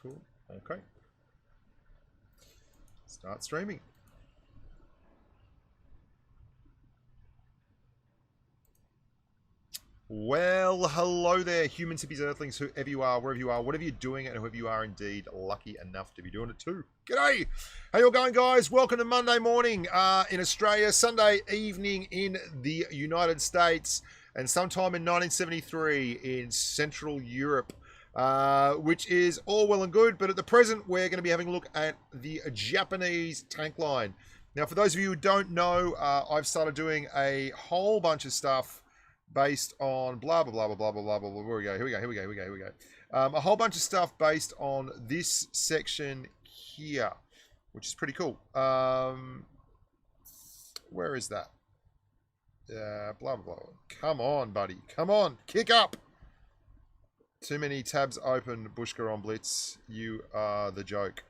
cool. Okay. Start streaming. Well, hello there, humans, hippies, earthlings, whoever you are, wherever you are, whatever you're doing, and whoever you are indeed lucky enough to be doing it too. G'day! How you all going, guys? Welcome to Monday morning in Australia, Sunday evening in the United States, and sometime in 1973 in Central Europe, which is all well and good, but at the present, we're going to be having a look at the Japanese tank line. Now, for those of you who don't know, I've started doing a whole bunch of stuff based on blah, blah, blah, blah, blah, blah, blah, blah. Here we go. A whole bunch of stuff based on this section here, which is pretty cool. Where is that? Blah, blah, blah. Come on, buddy. Come on. Kick up. Too many tabs open, Bushka on Blitz. You are the joke.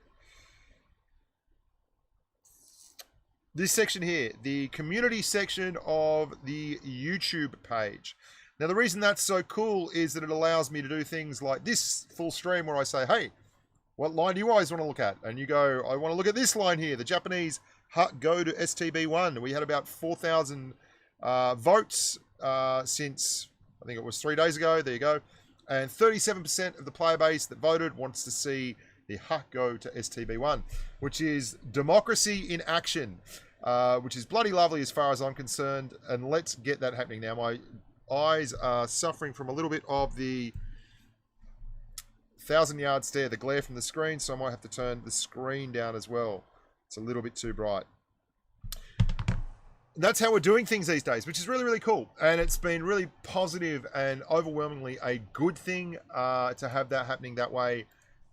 This section here, the community section of the YouTube page. Now, the reason that's so cool is that it allows me to do things like this full stream where I say, hey, what line do you guys want to look at? And you go, I want to look at this line here, the Japanese go to STB-1. We had about 4,000 votes since, I think it was 3 days ago. There you go. And 37% of the player base that voted wants to see the go to STB-1, which is democracy in action. Which is bloody lovely as far as I'm concerned, and let's get that happening now. My eyes are suffering from a little bit of the 1,000-yard stare, the glare from the screen, so I might have to turn the screen down as well. It's a little bit too bright. And that's how we're doing things these days, which is really, really cool, and it's been really positive and overwhelmingly a good thing to have that happening that way.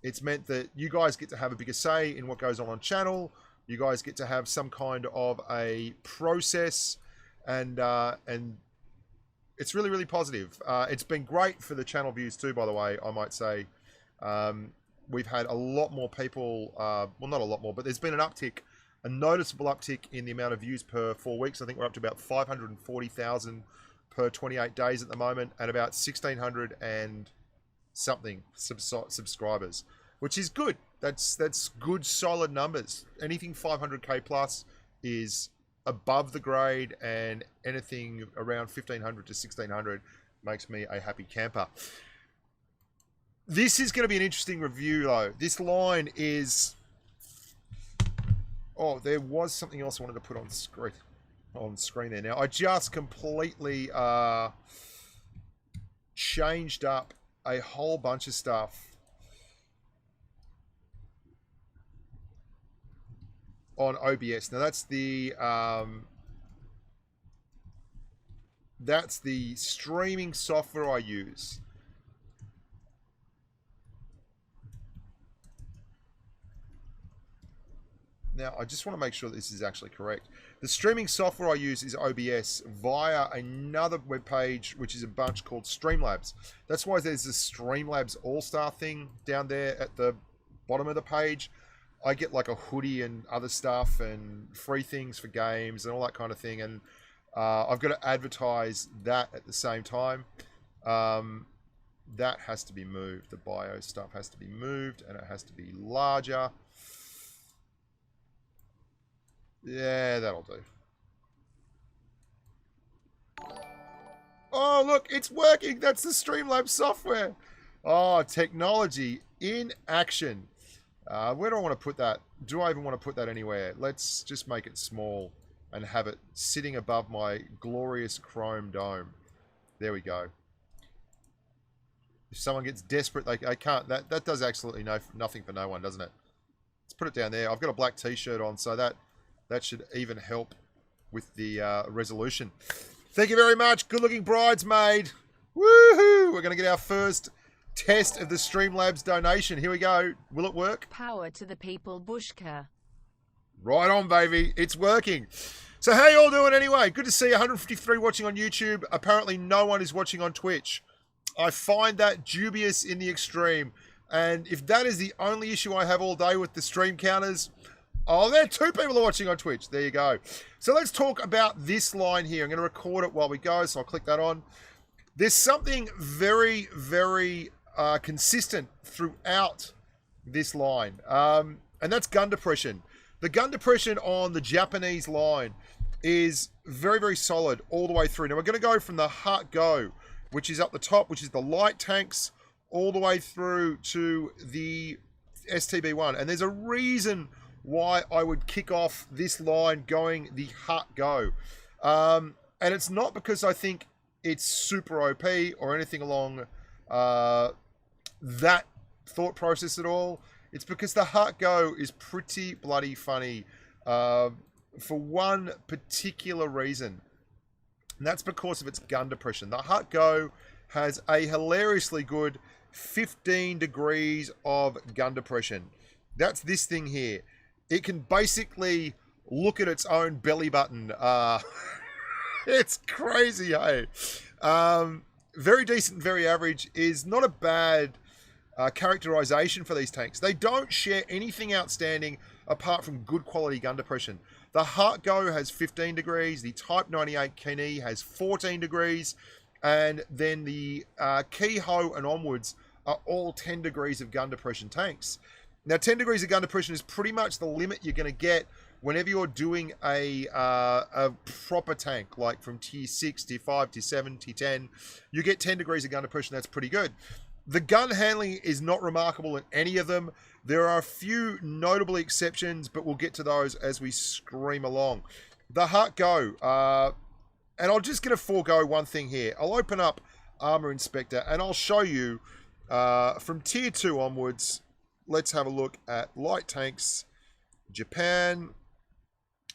It's meant that you guys get to have a bigger say in what goes on channel. You guys get to have some kind of a process, and it's really, really positive. It's been great for the channel views too, by the way, I might say. We've had a lot more people, well, not a lot more, but there's been an uptick, a noticeable uptick in the amount of views per 4 weeks. I think we're up to about 540,000 per 28 days at the moment, and about 1,600 and something subscribers, which is good. That's good, solid numbers. Anything 500k plus is above the grade, and anything around 1,500 to 1,600 makes me a happy camper. This is going to be an interesting review, though. This line is... Oh, there was something else I wanted to put on screen there. Now, I just completely changed up a whole bunch of stuff on OBS. Now that's the streaming software I use. Now I just want to make sure that this is actually correct. The streaming software I use is OBS via another web page, which is a bunch called Streamlabs. That's why there's this Streamlabs All-Star thing down there at the bottom of the page. I get like a hoodie and other stuff and free things for games and all that kind of thing. And I've got to advertise that at the same time. That has to be moved. The bio stuff has to be moved, and it has to be larger. Yeah, that'll do. Oh, look, it's working. That's the Streamlabs software. Oh, technology in action. Where do I want to put that? Do I even want to put that anywhere? Let's just make it small and have it sitting above my glorious chrome dome. There we go. If someone gets desperate, they can't. That does absolutely nothing for no one, doesn't it? Let's put it down there. I've got a black t-shirt on, so that should even help with the resolution. Thank you very much. Good-looking bridesmaid. Woohoo! We're going to get our first test of the Streamlabs donation. Here we go. Will it work? Power to the people, Bushka. Right on, baby. It's working. So how you all doing anyway? Good to see 153 watching on YouTube. Apparently no one is watching on Twitch. I find that dubious in the extreme. And if that is the only issue I have all day with the stream counters... Oh, there are 2 people are watching on Twitch. There you go. So let's talk about this line here. I'm going to record it while we go, so I'll click that on. There's something very, very consistent throughout this line. And that's gun depression. The gun depression on the Japanese line is very, very solid all the way through. Now, we're going to go from the Hut Go, which is up the top, which is the light tanks, all the way through to the STB-1. And there's a reason why I would kick off this line going the Hut Go. And it's not because I think it's super OP or anything along that thought process at all. It's because the Hut Go is pretty bloody funny for one particular reason. And that's because of its gun depression. The Hut Go has a hilariously good 15 degrees of gun depression. That's this thing here. It can basically look at its own belly button. It's crazy, hey? Very decent, very average is not a bad characterization for these tanks. They don't share anything outstanding apart from good quality gun depression. The Hut Go has 15 degrees. The Type 98 Kenny has 14 degrees. And then the Kiho and onwards are all 10 degrees of gun depression tanks. Now, 10 degrees of gun depression is pretty much the limit you're going to get whenever you're doing a proper tank, like from tier 6, tier 5, tier 7, tier 10. You get 10 degrees of gun depression. That's pretty good. The gun handling is not remarkable in any of them. There are a few notable exceptions, but we'll get to those as we scream along. The Hut Go, and I'm just going to forego one thing here. I'll open up Armor Inspector, and I'll show you from tier 2 onwards. Let's have a look at light tanks, Japan,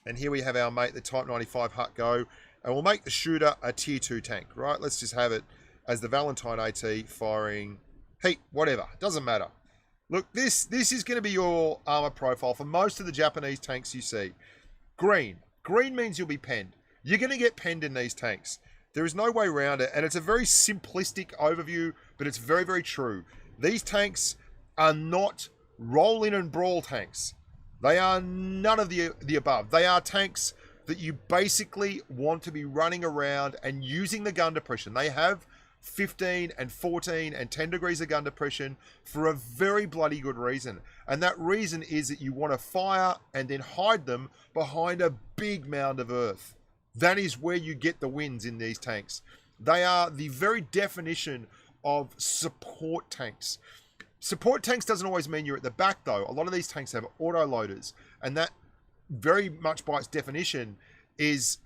and here we have our mate, the Type 95 Hut Go, and we'll make the shooter a tier 2 tank, right? Let's just have it as the Valentine AT firing heat, whatever, doesn't matter. Look, this is going to be your armor profile for most of the Japanese tanks you see. Green means you'll be penned. You're going to get penned in these tanks. There is no way around it, and it's a very simplistic overview, but it's very, very true. These tanks are not roll in and brawl tanks. They are none of the above. They are tanks that you basically want to be running around and using the gun depression. They have 15 and 14 and 10 degrees of gun depression for a very bloody good reason. And that reason is that you want to fire and then hide them behind a big mound of earth. That is where you get the wins in these tanks. They are the very definition of support tanks. Support tanks doesn't always mean you're at the back, though. A lot of these tanks have auto loaders, and that very much by its definition is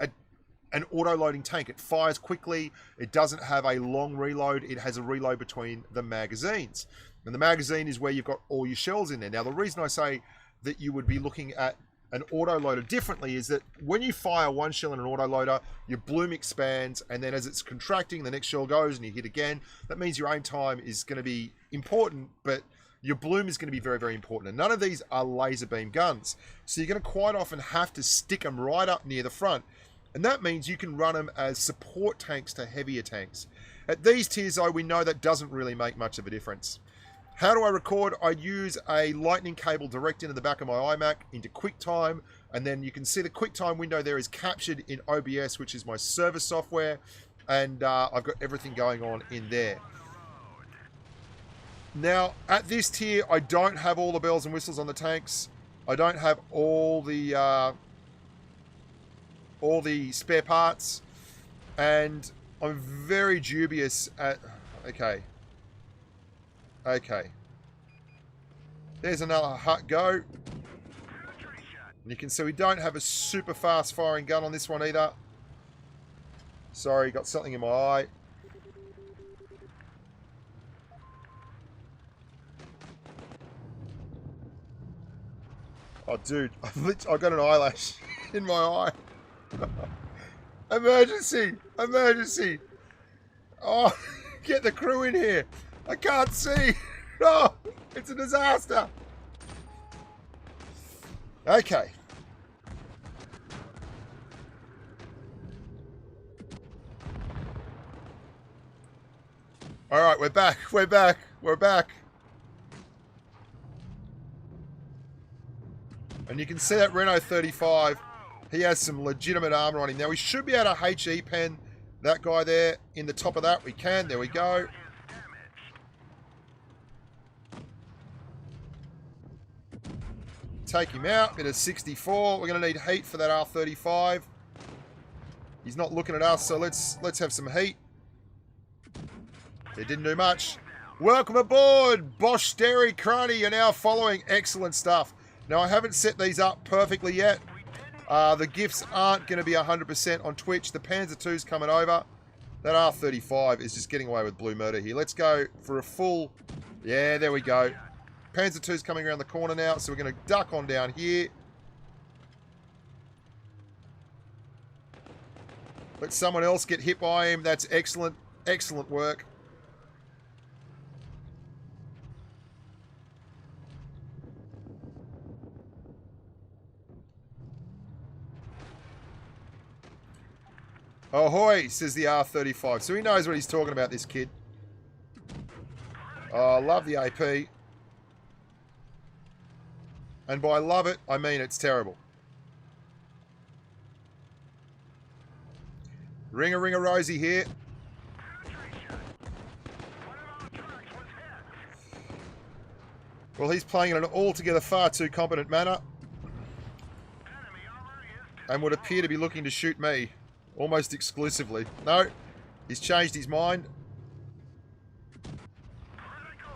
an auto loading tank. It fires quickly. It doesn't have a long reload. It has a reload between the magazines, and the magazine is where you've got all your shells in there. Now, the reason I say that you would be looking at an autoloader differently is that when you fire one shell in an autoloader, your bloom expands, and then as it's contracting, the next shell goes and you hit again. That means your aim time is going to be important, but your bloom is going to be very, very important. And none of these are laser beam guns. So you're going to quite often have to stick them right up near the front. And that means you can run them as support tanks to heavier tanks. At these tiers, though, we know that doesn't really make much of a difference. How do I record? I use a lightning cable direct into the back of my iMac into QuickTime, and then you can see the QuickTime window there is captured in OBS, which is my service software, and I've got everything going on in there. Now, at this tier, I don't have all the bells and whistles on the tanks. I don't have all the spare parts, and I'm very dubious at... Okay. There's another Hut Go. And you can see we don't have a super fast firing gun on this one either. Sorry, got something in my eye. Oh, dude, I got an eyelash in my eye. Emergency! Emergency! Oh, get the crew in here. I can't see. Oh, it's a disaster. Okay. All right, we're back. We're back. We're back. And you can see that Renault 35. He has some legitimate armor on him. Now, we should be able to HE pen that guy there in the top of that. We can. There we go. take him out. Bit of 64. We're going to need heat for that R35. He's not looking at us, so let's have some heat. It didn't do much. Welcome aboard, Bosch Dairy Crony. You're now following. Excellent stuff. Now, I haven't set these up perfectly yet. The GIFs aren't going to be 100% on Twitch. The Panzer II's coming over. That R35 is just getting away with blue murder here. Let's go for a full... Yeah, there we go. Panzer II's coming around the corner now, so we're going to duck on down here. Let someone else get hit by him. That's excellent. Excellent work. Ahoy, says the R35. So he knows what he's talking about, this kid. Oh, I love the AP. And by love it, I mean it's terrible. Ring a Rosie here. Well, he's playing in an altogether far too competent manner. And would appear to be looking to shoot me. Almost exclusively. No, he's changed his mind.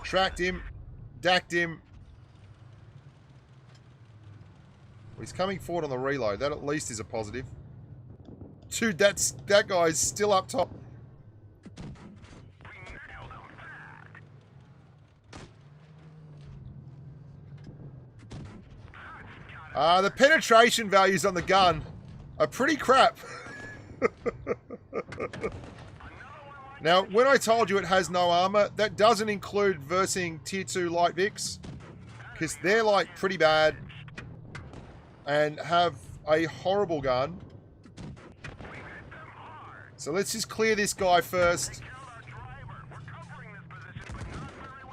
Tracked him. Dacked him. Well, he's coming forward on the reload. That at least is a positive. Dude, that guy's still up top. The penetration values on the gun are pretty crap. Now, when I told you it has no armor, that doesn't include versing tier 2 light Vics, because they're like pretty bad and have a horrible gun. So let's just clear this guy first.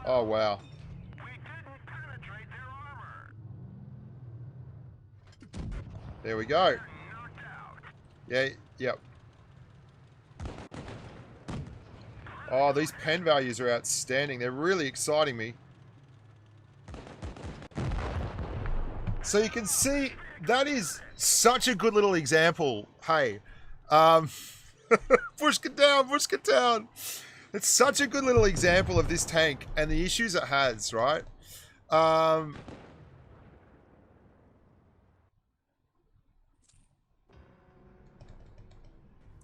Oh, wow. There we go. Yeah, yep. Oh, these pen values are outstanding. They're really exciting me. So you can see, that is such a good little example. Hey, Bushka down, Bushka down. It's such a good little example of this tank and the issues it has, right?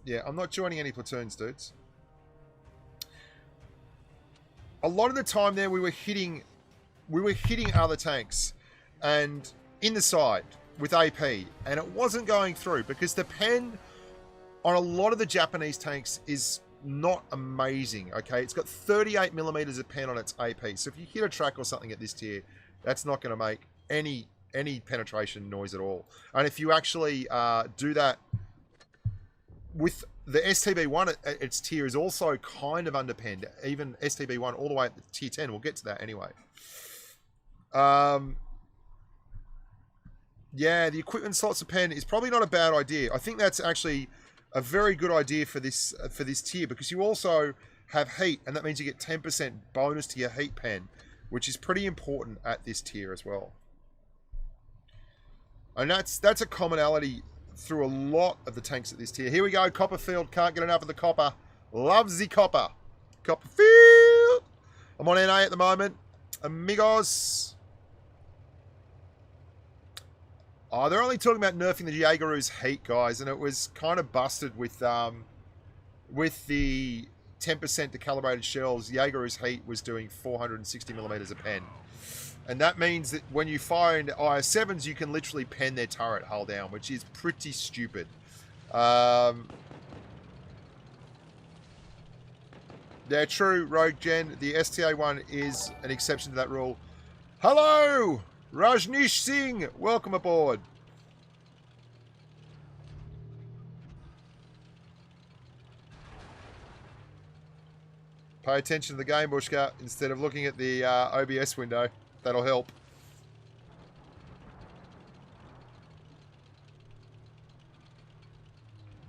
Yeah, I'm not joining any platoons, dudes. A lot of the time there we were hitting other tanks and in the side with AP, and it wasn't going through because the pen on a lot of the Japanese tanks is not amazing, okay? It's got 38 millimeters of pen on its AP, so if you hit a track or something at this tier, that's not going to make any penetration noise at all. And if you actually do that with the STB-1, its tier is also kind of underpenned. Even STB-1 all the way at the tier 10. We'll get to that anyway. Yeah, the equipment slots of pen is probably not a bad idea. I think that's actually a very good idea for this tier, because you also have heat, and that means you get 10% bonus to your heat pen, which is pretty important at this tier as well. And that's a commonality through a lot of the tanks at this tier. Here we go, Copperfield. Can't get enough of the copper. Loves the copper. Copperfield. I'm on NA at the moment. Amigos. Oh, they're only talking about nerfing the Jaegeru's heat, guys, and it was kind of busted with the 10% decalibrated shells. Jaegeru's heat was doing 460 millimeters of pen. And that means that when you fire into IS-7s, you can literally pen their turret hull down, which is pretty stupid. Yeah, true, Rogue Gen. The STA-1 is an exception to that rule. Hello, Rajnish Singh. Welcome aboard. Pay attention to the game, Bushka, instead of looking at the OBS window. That'll help.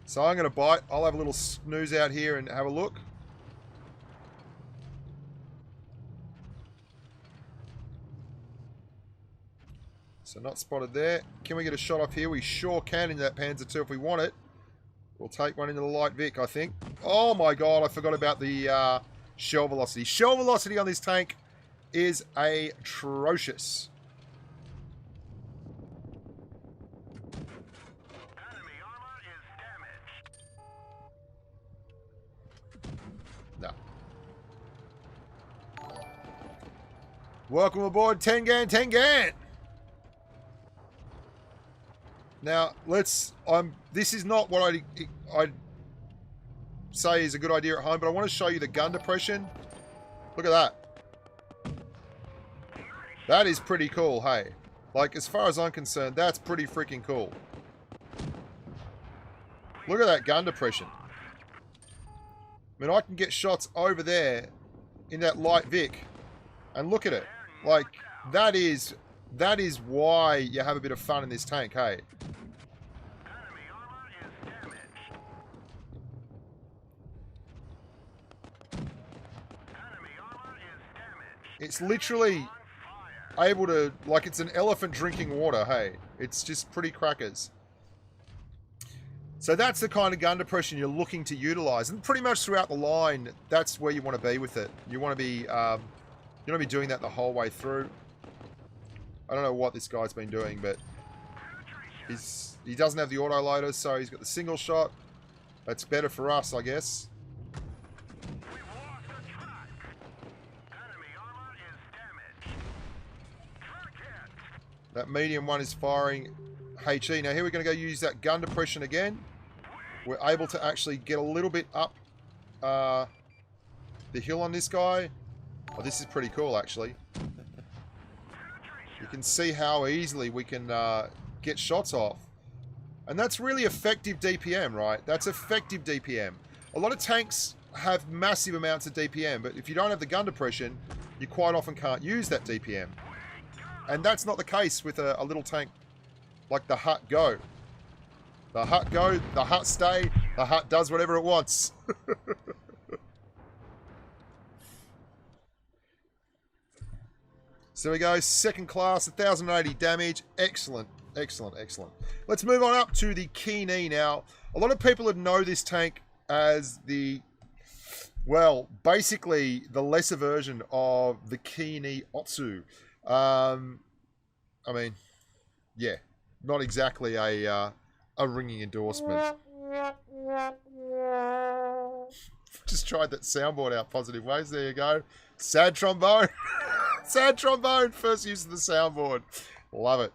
So I'm going to bite. I'll have a little snooze out here and have a look. So not spotted there. Can we get a shot up here? We sure can in that Panzer II if we want it. We'll take one into the light Vic, I think. Oh my god, I forgot about the shell velocity. Shell velocity on this tank is atrocious. No. Welcome aboard, Tengan, Tengan! Now, let's... this is not what I'd say is a good idea at home, but I want to show you the gun depression. Look at that. That is pretty cool, hey. Like, as far as I'm concerned, that's pretty freaking cool. Look at that gun depression. I mean, I can get shots over there in that light Vic, and look at it. Like, that is why you have a bit of fun in this tank, hey. It's literally able to, like, it's an elephant drinking water, hey. It's just pretty crackers. So that's the kind of gun depression you're looking to utilize, and pretty much throughout the line, that's where you want to be with it. You want to be doing that the whole way through. I don't know what this guy's been doing, but he doesn't have the auto loader, so he's got the single shot. That's better for us, I guess. That medium one is firing HE. Now here we're going to go use that gun depression again. We're able to actually get a little bit up the hill on this guy. Oh, this is pretty cool, actually. You can see how easily we can get shots off. And that's really effective DPM, right? That's effective DPM. A lot of tanks have massive amounts of DPM, but if you don't have the gun depression, you quite often can't use that DPM. And that's not the case with a little tank like the Hut Go. The Hut Go, the Hut stay, the Hut does whatever it wants. So we go, second class, 1,080 damage. Excellent, excellent, excellent. Let's move on up to the Kini now. A lot of people would know this tank as the, well, basically the lesser version of the Kini Otsu. I mean, yeah, not exactly a ringing endorsement. Just tried that soundboard out positive ways. There you go. Sad trombone. Sad trombone. First use of the soundboard. Love it.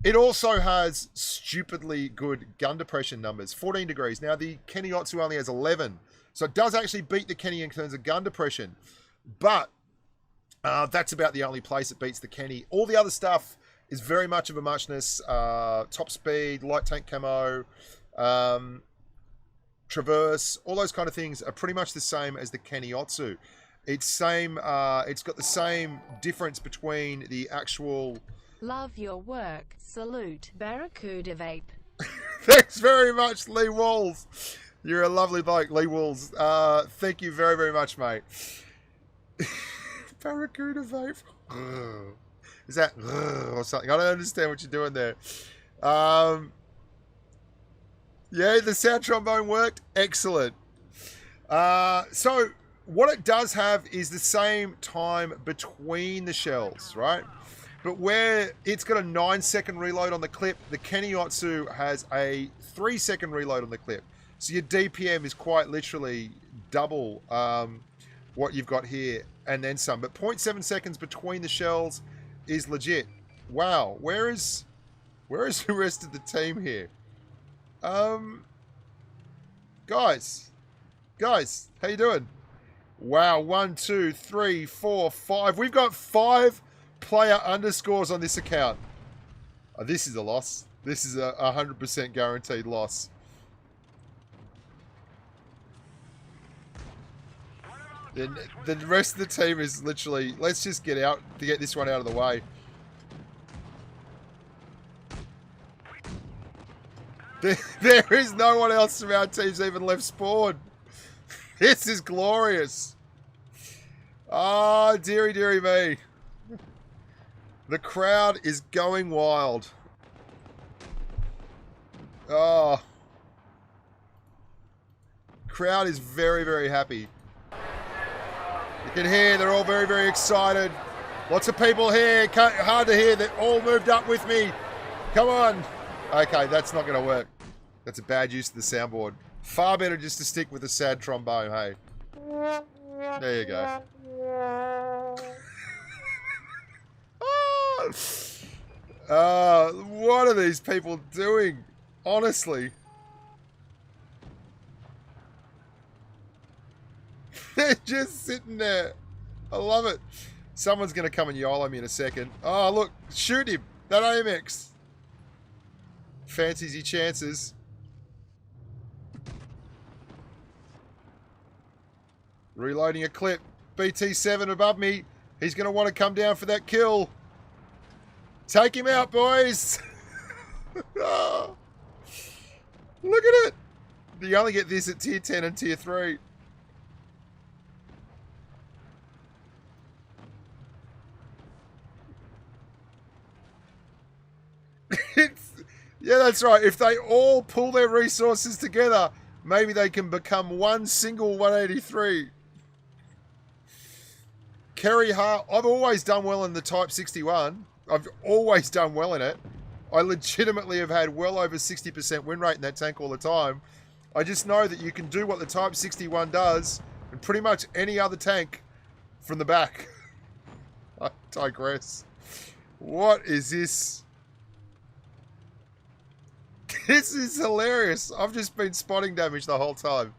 It also has stupidly good gun depression numbers. 14 degrees. Now, the Keni Otsu only has 11. So it does actually beat the Keni in terms of gun depression. But that's about the only place it beats the Keni. All the other stuff is very much of a muchness. Top speed, light tank camo, traverse, all those kind of things are pretty much the same as the Keni Otsu. It's same. It's got the same difference between the actual... Love your work. Salute. Barracuda Vape. Thanks very much, Lee Walls. You're a lovely bloke, Lee Walls. Thank you very, very much, mate. Barracuda Vape. Is that or something? I don't understand what you're doing there. Yeah, the sound trombone worked. Excellent. So what it does have is the same time between the shells, right? But where it's got a 9-second reload on the clip, the Keni Otsu has a 3-second reload on the clip. So your DPM is quite literally double what you've got here and then some. But 0.7 seconds between the shells is legit. Wow, where is the rest of the team here? Guys, how you doing? Wow, 1, 2, 3, 4, 5. We've got 5 player underscores on this account. Oh, this is a loss. This is a 100% guaranteed loss. Then the rest of the team is literally, let's just get out to get this one out of the way. There is no one else from our teams even left spawn. This is glorious. Oh, dearie, dearie me. The crowd is going wild. Oh. Crowd is very, very happy. You can hear they're all very, very excited. Lots of people here. Hard to hear. They're all moved up with me. Come on. Okay, that's not going to work. That's a bad use of the soundboard. Far better just to stick with a sad trombone, hey. There you go. What are these people doing? Honestly. They're just sitting there. I love it. Someone's going to come and YOLO me in a second. Oh, look. Shoot him. That AMX. Fancies your chances. Reloading a clip. BT7 above me. He's going to want to come down for that kill. Take him out, boys. Oh, look at it. You only get this at tier 10 and tier 3. Yeah, that's right. If they all pull their resources together, maybe they can become one single 183. Kerry Hart. I've always done well in the Type 61. I've always done well in it. I legitimately have had well over 60% win rate in that tank all the time. I just know that you can do what the Type 61 does in pretty much any other tank from the back. I digress. What is this? This is hilarious. I've just been spotting damage the whole time.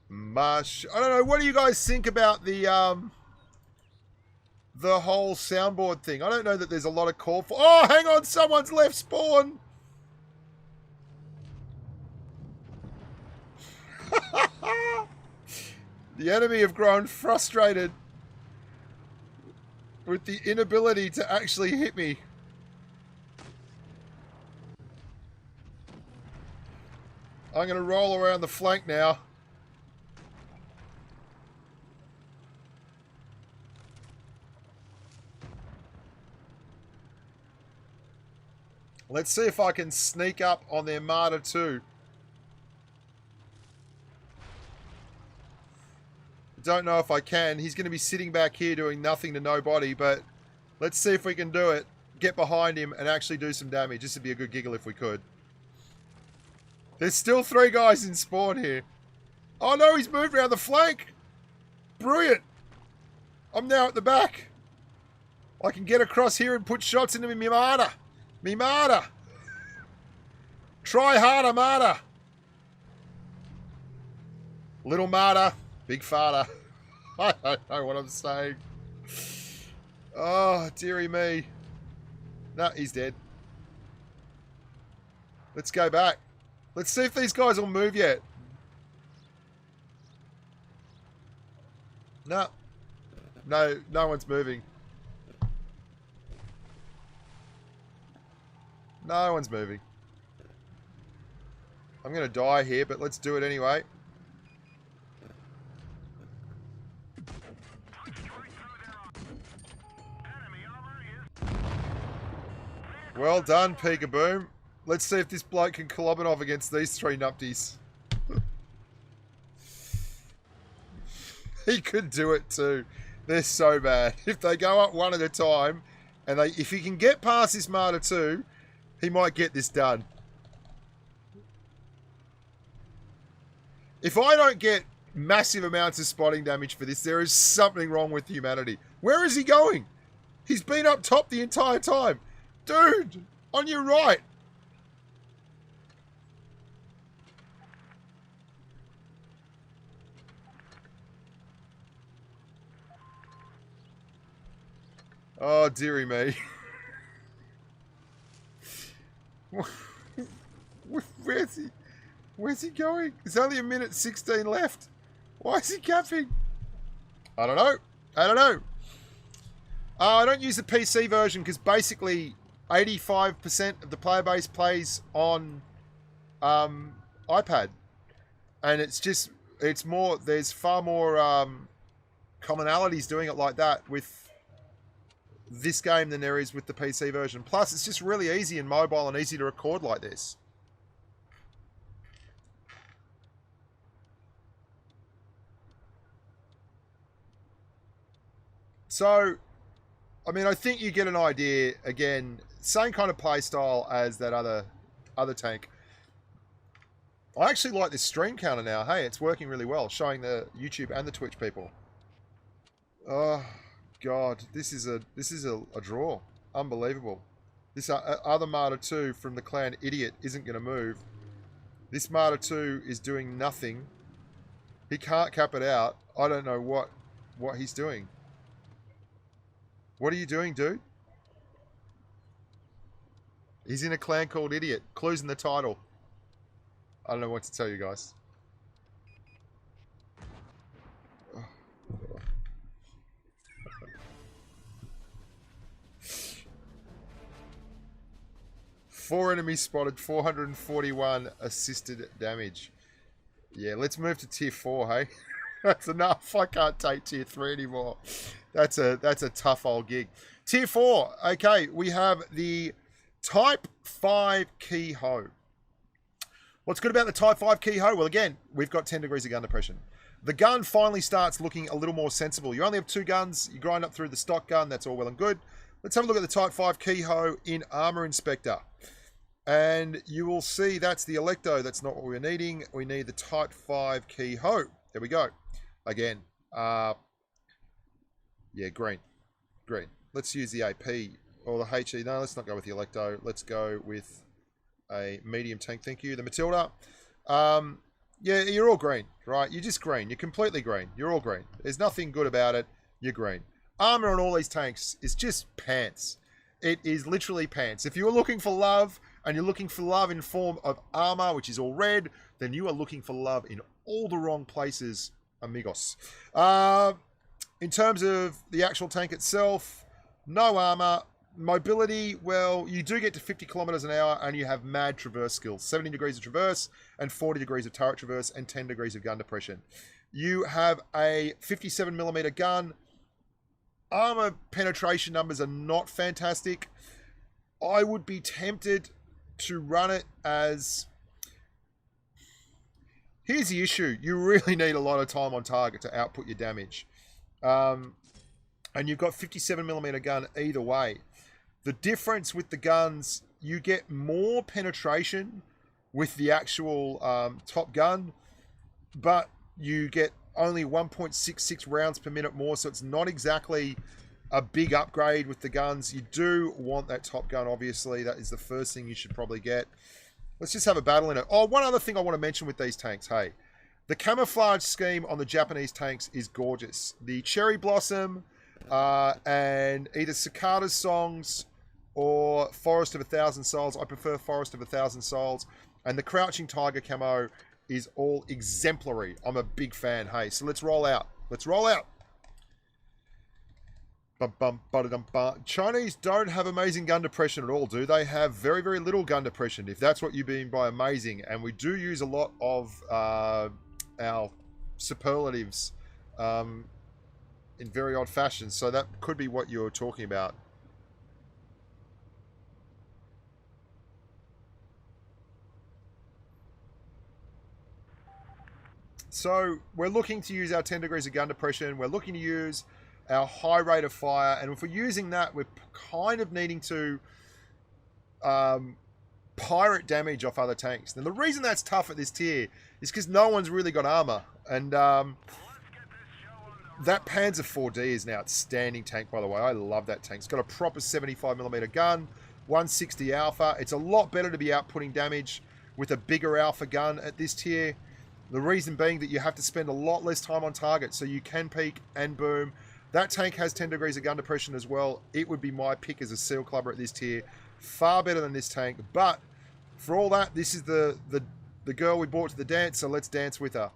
Mush. I don't know. What do you guys think about the whole soundboard thing? I don't know that there's a lot of call for. Oh, hang on. Someone's left spawn. The enemy have grown frustrated with the inability to actually hit me. I'm going to roll around the flank now. Let's see if I can sneak up on their Martyr 2. Don't know if I can. He's going to be sitting back here doing nothing to nobody, but let's see if we can do it. Get behind him and actually do some damage. This would be a good giggle if we could. There's still 3 guys in spawn here. Oh no, he's moved around the flank. Brilliant. I'm now at the back. I can get across here and put shots into me Martyr. Me Martyr. Try harder, Martyr. Little Martyr. Big farter. I don't know what I'm saying. Oh, dearie me. No, he's dead. Let's go back. Let's see if these guys will move yet. No. No, no one's moving. No one's moving. I'm going to die here, but let's do it anyway. Well done, Peekaboom. Let's see if this bloke can Kolobinov against these 3 nupties. He could do it too. They're so bad. If they go up one at a time, and if he can get past this Martyr 2, he might get this done. If I don't get massive amounts of spotting damage for this, there is something wrong with humanity. Where is he going? He's been up top the entire time. Dude, on your right. Oh, dearie me. Where's he? Where's he going? There's only 1:16 left. Why is he capping? I don't know. I don't know. I don't use the PC version because basically 85% of the player base plays on iPad, and it's more. There's far more commonalities doing it like that with this game than there is with the PC version. Plus, it's just really easy and mobile and easy to record like this. So, I mean, I think you get an idea. Again, same kind of play style as that other tank. I actually like this stream counter now. Hey, it's working really well, showing the YouTube and the Twitch people. Oh God, this is a draw. Unbelievable. This other Martyr 2 from the clan Idiot isn't going to move. This Martyr 2 is doing nothing. He can't cap it out. I don't know what he's doing. What are you doing, dude? He's in a clan called Idiot. Clues in the title. I don't know what to tell you guys. Four enemies spotted, 441 assisted damage. Yeah, let's move to tier 4, hey? That's enough. I can't take tier 3 anymore. That's a tough old gig. Tier 4. Okay, we have the Type 5 Key Ho. What's good about the Type 5 Key Ho? Well, again, we've got 10 degrees of gun depression. The gun finally starts looking a little more sensible. You only have 2 guns. You grind up through the stock gun. That's all well and good. Let's have a look at the Type 5 Key Ho in Armor Inspector. And you will see that's the Electo. That's not what we're needing. We need the Type 5 Key Ho. There we go. Again. Yeah, green. Green. Let's use the AP or the HE. No, let's not go with the Electo. Let's go with a medium tank. Thank you. The Matilda. Yeah, you're all green, right? You're just green. You're completely green. You're all green. There's nothing good about it. You're green. Armor on all these tanks is just pants. It is literally pants. If you're looking for love, and you're looking for love in form of armor, which is all red, then you are looking for love in all the wrong places, amigos. In terms of the actual tank itself, no armor. Mobility, well, you do get to 50 kilometers an hour and you have mad traverse skills. 70 degrees of traverse and 40 degrees of turret traverse and 10 degrees of gun depression. You have a 57mm gun. Armor penetration numbers are not fantastic. I would be tempted to run it as... Here's the issue. You really need a lot of time on target to output your damage. And you've got 57mm gun either way. The difference with the guns, you get more penetration with the actual top gun, but you get only 1.66 rounds per minute more, so it's not exactly a big upgrade with the guns. You do want that top gun, obviously. That is the first thing you should probably get. Let's just have a battle in it. Oh, one other thing I want to mention with these tanks, hey. The camouflage scheme on the Japanese tanks is gorgeous. The Cherry Blossom and either Cicada's Songs or Forest of 1,000 Souls. I prefer Forest of 1,000 Souls. And the Crouching Tiger camo is all exemplary. I'm a big fan, hey. So let's roll out. Let's roll out. Chinese don't have amazing gun depression at all, do they? Have very, very little gun depression, if that's what you mean by amazing. And we do use a lot of our superlatives in very odd fashion, so that could be what you're talking about. So we're looking to use our 10 degrees of gun depression. We're looking to use our high rate of fire, and if we're using that, we're kind of needing to pirate damage off other tanks. Now, the reason that's tough at this tier is because no one's really got armor, and that Panzer 4D is an outstanding tank, by the way. I love that tank. It's got a proper 75mm gun, 160 alpha. It's a lot better to be outputting damage with a bigger alpha gun at this tier. The reason being that you have to spend a lot less time on target, so you can peek and boom. That tank has 10 degrees of gun depression as well. It would be my pick as a seal clubber at this tier. Far better than this tank. But for all that, this is the girl we brought to the dance, so let's dance with her.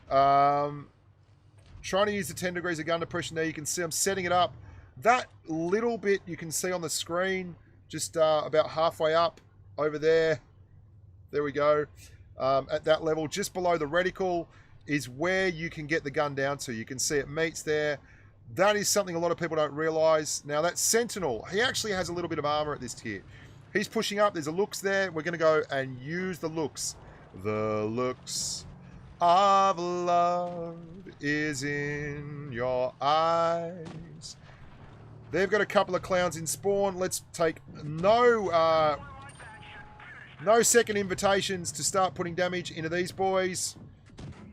Trying to use the 10 degrees of gun depression there. You can see I'm setting it up. That little bit you can see on the screen, just about halfway up over there. There we go. At that level, just below the reticle. is where you can get the gun down to. You can see it meets there. That is something a lot of people don't realize. Now that Sentinel, he actually has a little bit of armor at this tier. He's pushing up. There's a looks there. We're going to go and use the looks. The looks of love is in your eyes. They've got a couple of clowns in spawn. Let's take no second invitations to start putting damage into these boys.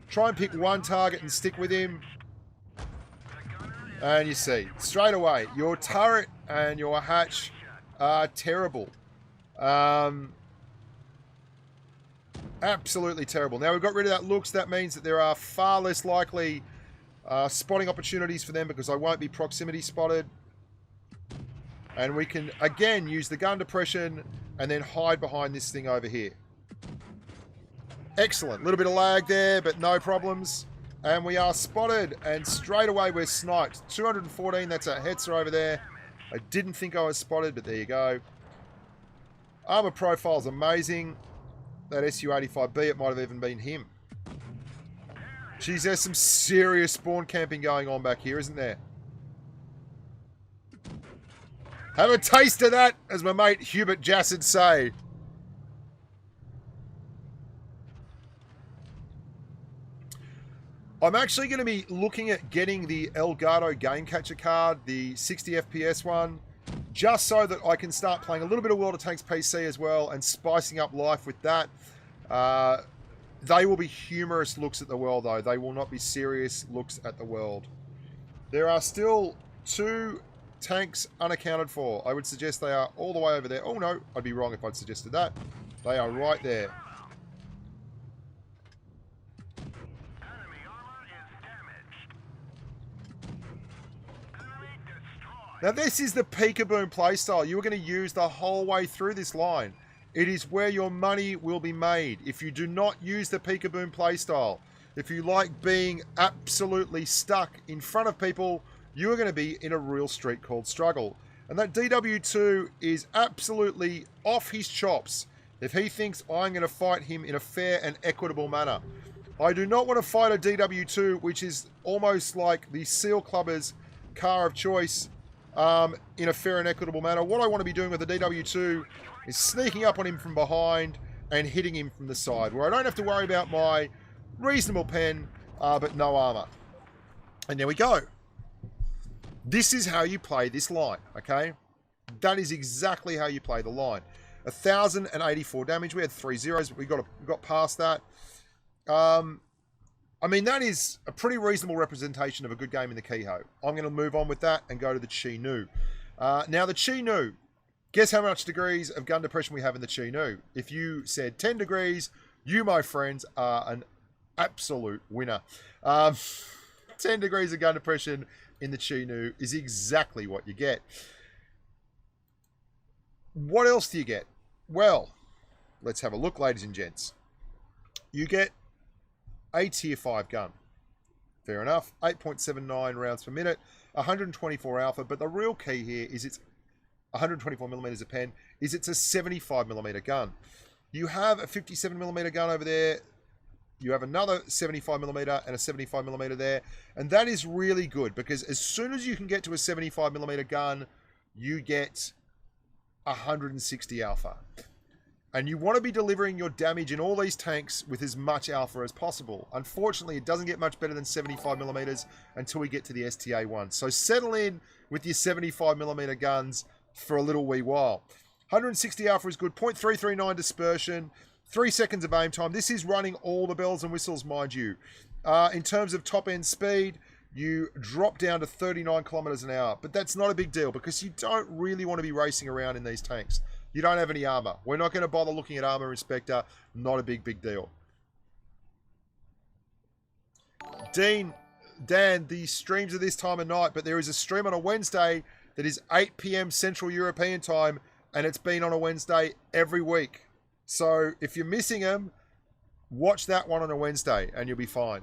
Try and pick one target and stick with him. And you see, straight away, your turret and your hatch are terrible. Absolutely terrible. Now we've got rid of that looks. That means that there are far less likely spotting opportunities for them because I won't be proximity spotted. And we can, again, use the gun depression and then hide behind this thing over here. Excellent. A little bit of lag there, but no problems. And we are spotted, and straight away we're sniped. 214, that's a Hetzer over there. I didn't think I was spotted, but there you go. Armor profile's amazing. That SU-85B, it might have even been him. Geez, there's some serious spawn camping going on back here, isn't there? Have a taste of that, as my mate Hubert Jass'd say. I'm actually going to be looking at getting the Elgato Game Catcher card, the 60 FPS one, just so that I can start playing a little bit of World of Tanks PC as well and spicing up life with that. They will be humorous looks at the world, though. They will not be serious looks at the world. There are still 2 tanks unaccounted for. I would suggest they are all the way over there. Oh, no. I'd be wrong if I'd suggested that. They are right there. Now, this is the peekaboo playstyle you are going to use the whole way through this line. It is where your money will be made. If you do not use the peekaboo playstyle, if you like being absolutely stuck in front of people, you are going to be in a real street called struggle. And that DW2 is absolutely off his chops if he thinks I'm going to fight him in a fair and equitable manner. I do not want to fight a DW2, which is almost like the Seal Clubber's car of choice, in a fair and equitable manner. What I want to be doing with the DW2 is sneaking up on him from behind and hitting him from the side, where I don't have to worry about my reasonable pen, but no armor. And there we go. This is how you play this line, okay? That is exactly how you play the line. 1,084 damage. We had 3 zeros, but we got past that. I mean, that is a pretty reasonable representation of a good game in the Kehoe. I'm going to move on with that and go to the Chi Nu. Now, the Chi Nu, guess how much degrees of gun depression we have in the Chi Nu? If you said 10 degrees, you, my friends, are an absolute winner. 10 degrees of gun depression in the Chi Nu is exactly what you get. What else do you get? Well, let's have a look, ladies and gents. You get a tier 5 gun. Fair enough. 8.79 rounds per minute, 124 alpha, but the real key here is it's 124 millimeters a pen, is it's a 75 millimeter gun. You have a 57 millimeter gun over there. You have another 75 millimeter and a 75 millimeter there. And that is really good because as soon as you can get to a 75 millimeter gun, you get 160 alpha. And you want to be delivering your damage in all these tanks with as much alpha as possible. Unfortunately, it doesn't get much better than 75 millimeters until we get to the STA-1. So settle in with your 75 millimeter guns for a little wee while. 160 alpha is good. 0.339 dispersion. 3 seconds of aim time. This is running all the bells and whistles, mind you. In terms of top end speed, you drop down to 39 kilometers an hour. But that's not a big deal because you don't really want to be racing around in these tanks. You don't have any armor. We're not going to bother looking at armor inspector. Not a big deal. Dan, the streams are this time of night, but there is a stream on a Wednesday that is 8 p.m. Central European time, and it's been on a Wednesday every week. So if you're missing them, watch that one on a Wednesday, and you'll be fine.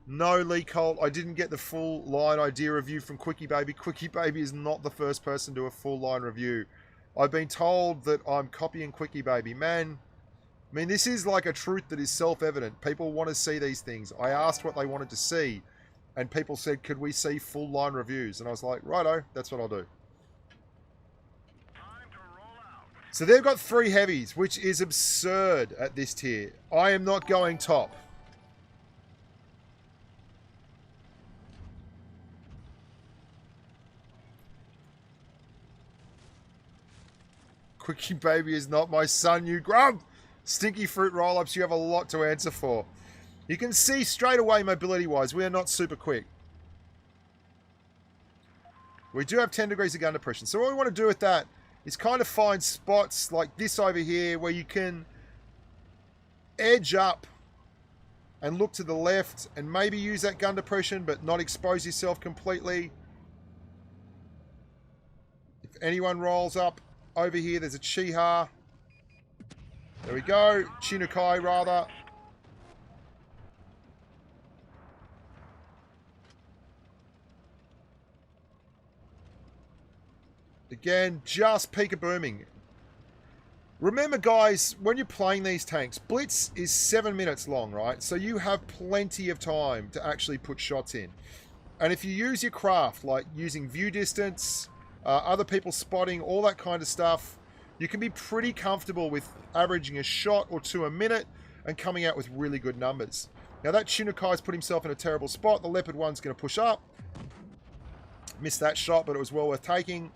No, Lee Colt, I didn't get the full line idea review from Quickie Baby. Quickie Baby is not the first person to do a full line review. I've been told that I'm copying Quickie Baby. Man, I mean, this is like a truth that is self-evident. People want to see these things. I asked what they wanted to see, and people said, could we see full line reviews? And I was like, righto, that's what I'll do. So they've got 3 heavies, which is absurd at this tier. I am not going top. Quickie baby is not my son, you grub. Stinky fruit roll-ups, you have a lot to answer for. You can see straight away mobility-wise, we are not super quick. We do have 10 degrees of gun depression. So what we want to do with that is kind of find spots like this over here where you can edge up and look to the left and maybe use that gun depression but not expose yourself completely. If anyone rolls up over here, there's a Chiha. There we go. Chinukai, rather. Again, just peek-a-booming. Remember, guys, when you're playing these tanks, Blitz is 7 minutes long, right? So you have plenty of time to actually put shots in. And if you use your craft, like using view distance, other people spotting, all that kind of stuff, you can be pretty comfortable with averaging a shot or 2 a minute and coming out with really good numbers. Now that Shinukai's put himself in a terrible spot. The Leopard 1's going to push up. Missed that shot, but it was well worth taking.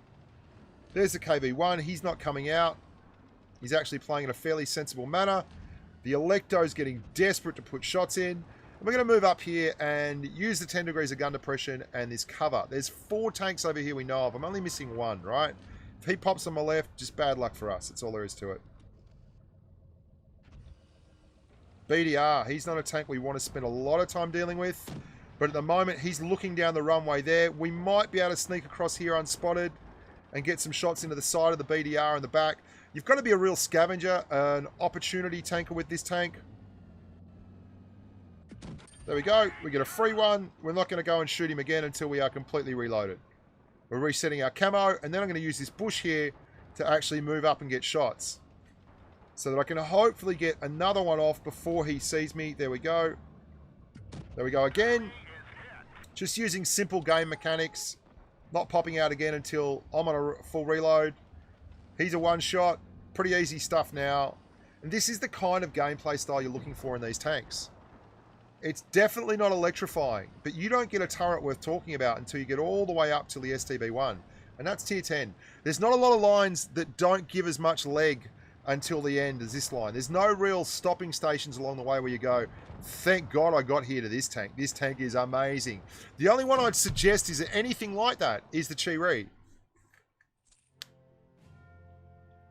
There's the KV-1. He's not coming out. He's actually playing in a fairly sensible manner. The Electo's getting desperate to put shots in. And we're going to move up here and use the 10 degrees of gun depression and this cover. There's 4 tanks over here we know of. I'm only missing 1, right? If he pops on my left, just bad luck for us. That's all there is to it. BDR, he's not a tank we want to spend a lot of time dealing with. But at the moment, he's looking down the runway there. We might be able to sneak across here unspotted and get some shots into the side of the BDR in the back. You've got to be a real scavenger, an opportunity tanker with this tank. There we go. We get a free one. We're not going to go and shoot him again until we are completely reloaded. We're resetting our camo, and then I'm going to use this bush here to actually move up and get shots. So that I can hopefully get another one off before he sees me. There we go. There we go again. Just using simple game mechanics. Not popping out again until I'm on a full reload. He's a one-shot. Pretty easy stuff now. And this is the kind of gameplay style you're looking for in these tanks. It's definitely not electrifying, but you don't get a turret worth talking about until you get all the way up to the STB-1. And that's tier 10. There's not a lot of lines that don't give as much leg until the end as this line. There's no real stopping stations along the way where you go, thank God I got here to this tank. This tank is amazing. The only one I'd suggest is anything like that is the Chi-Ri.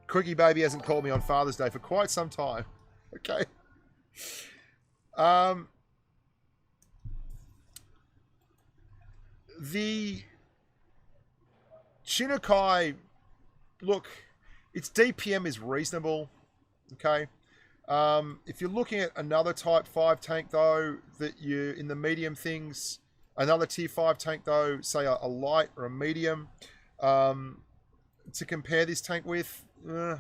Quickie Baby hasn't called me on Father's Day for quite some time. Okay. The Chinukai, look, its DPM is reasonable. Okay. If you're looking at another Type 5 tank, though, that you in the medium things, another Tier 5 tank, though, say a light or a medium, to compare this tank with, I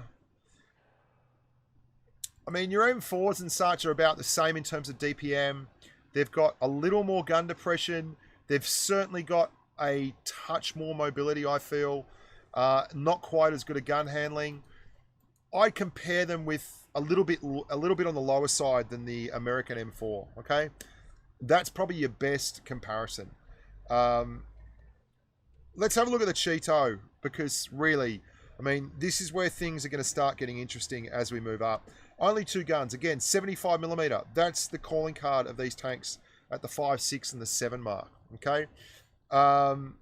mean, your M4s and such are about the same in terms of DPM. They've got a little more gun depression. They've certainly got a touch more mobility, I feel. Not quite as good a gun handling. I compare them with a little bit on the lower side than the American M4. Okay, that's probably your best comparison. Let's have a look at the Cheeto, because really, I mean, this is where things are going to start getting interesting as we move up. Only 2 guns. Again, 75mm. That's the calling card of these tanks at the 5, 6, and the 7 mark. Okay. 10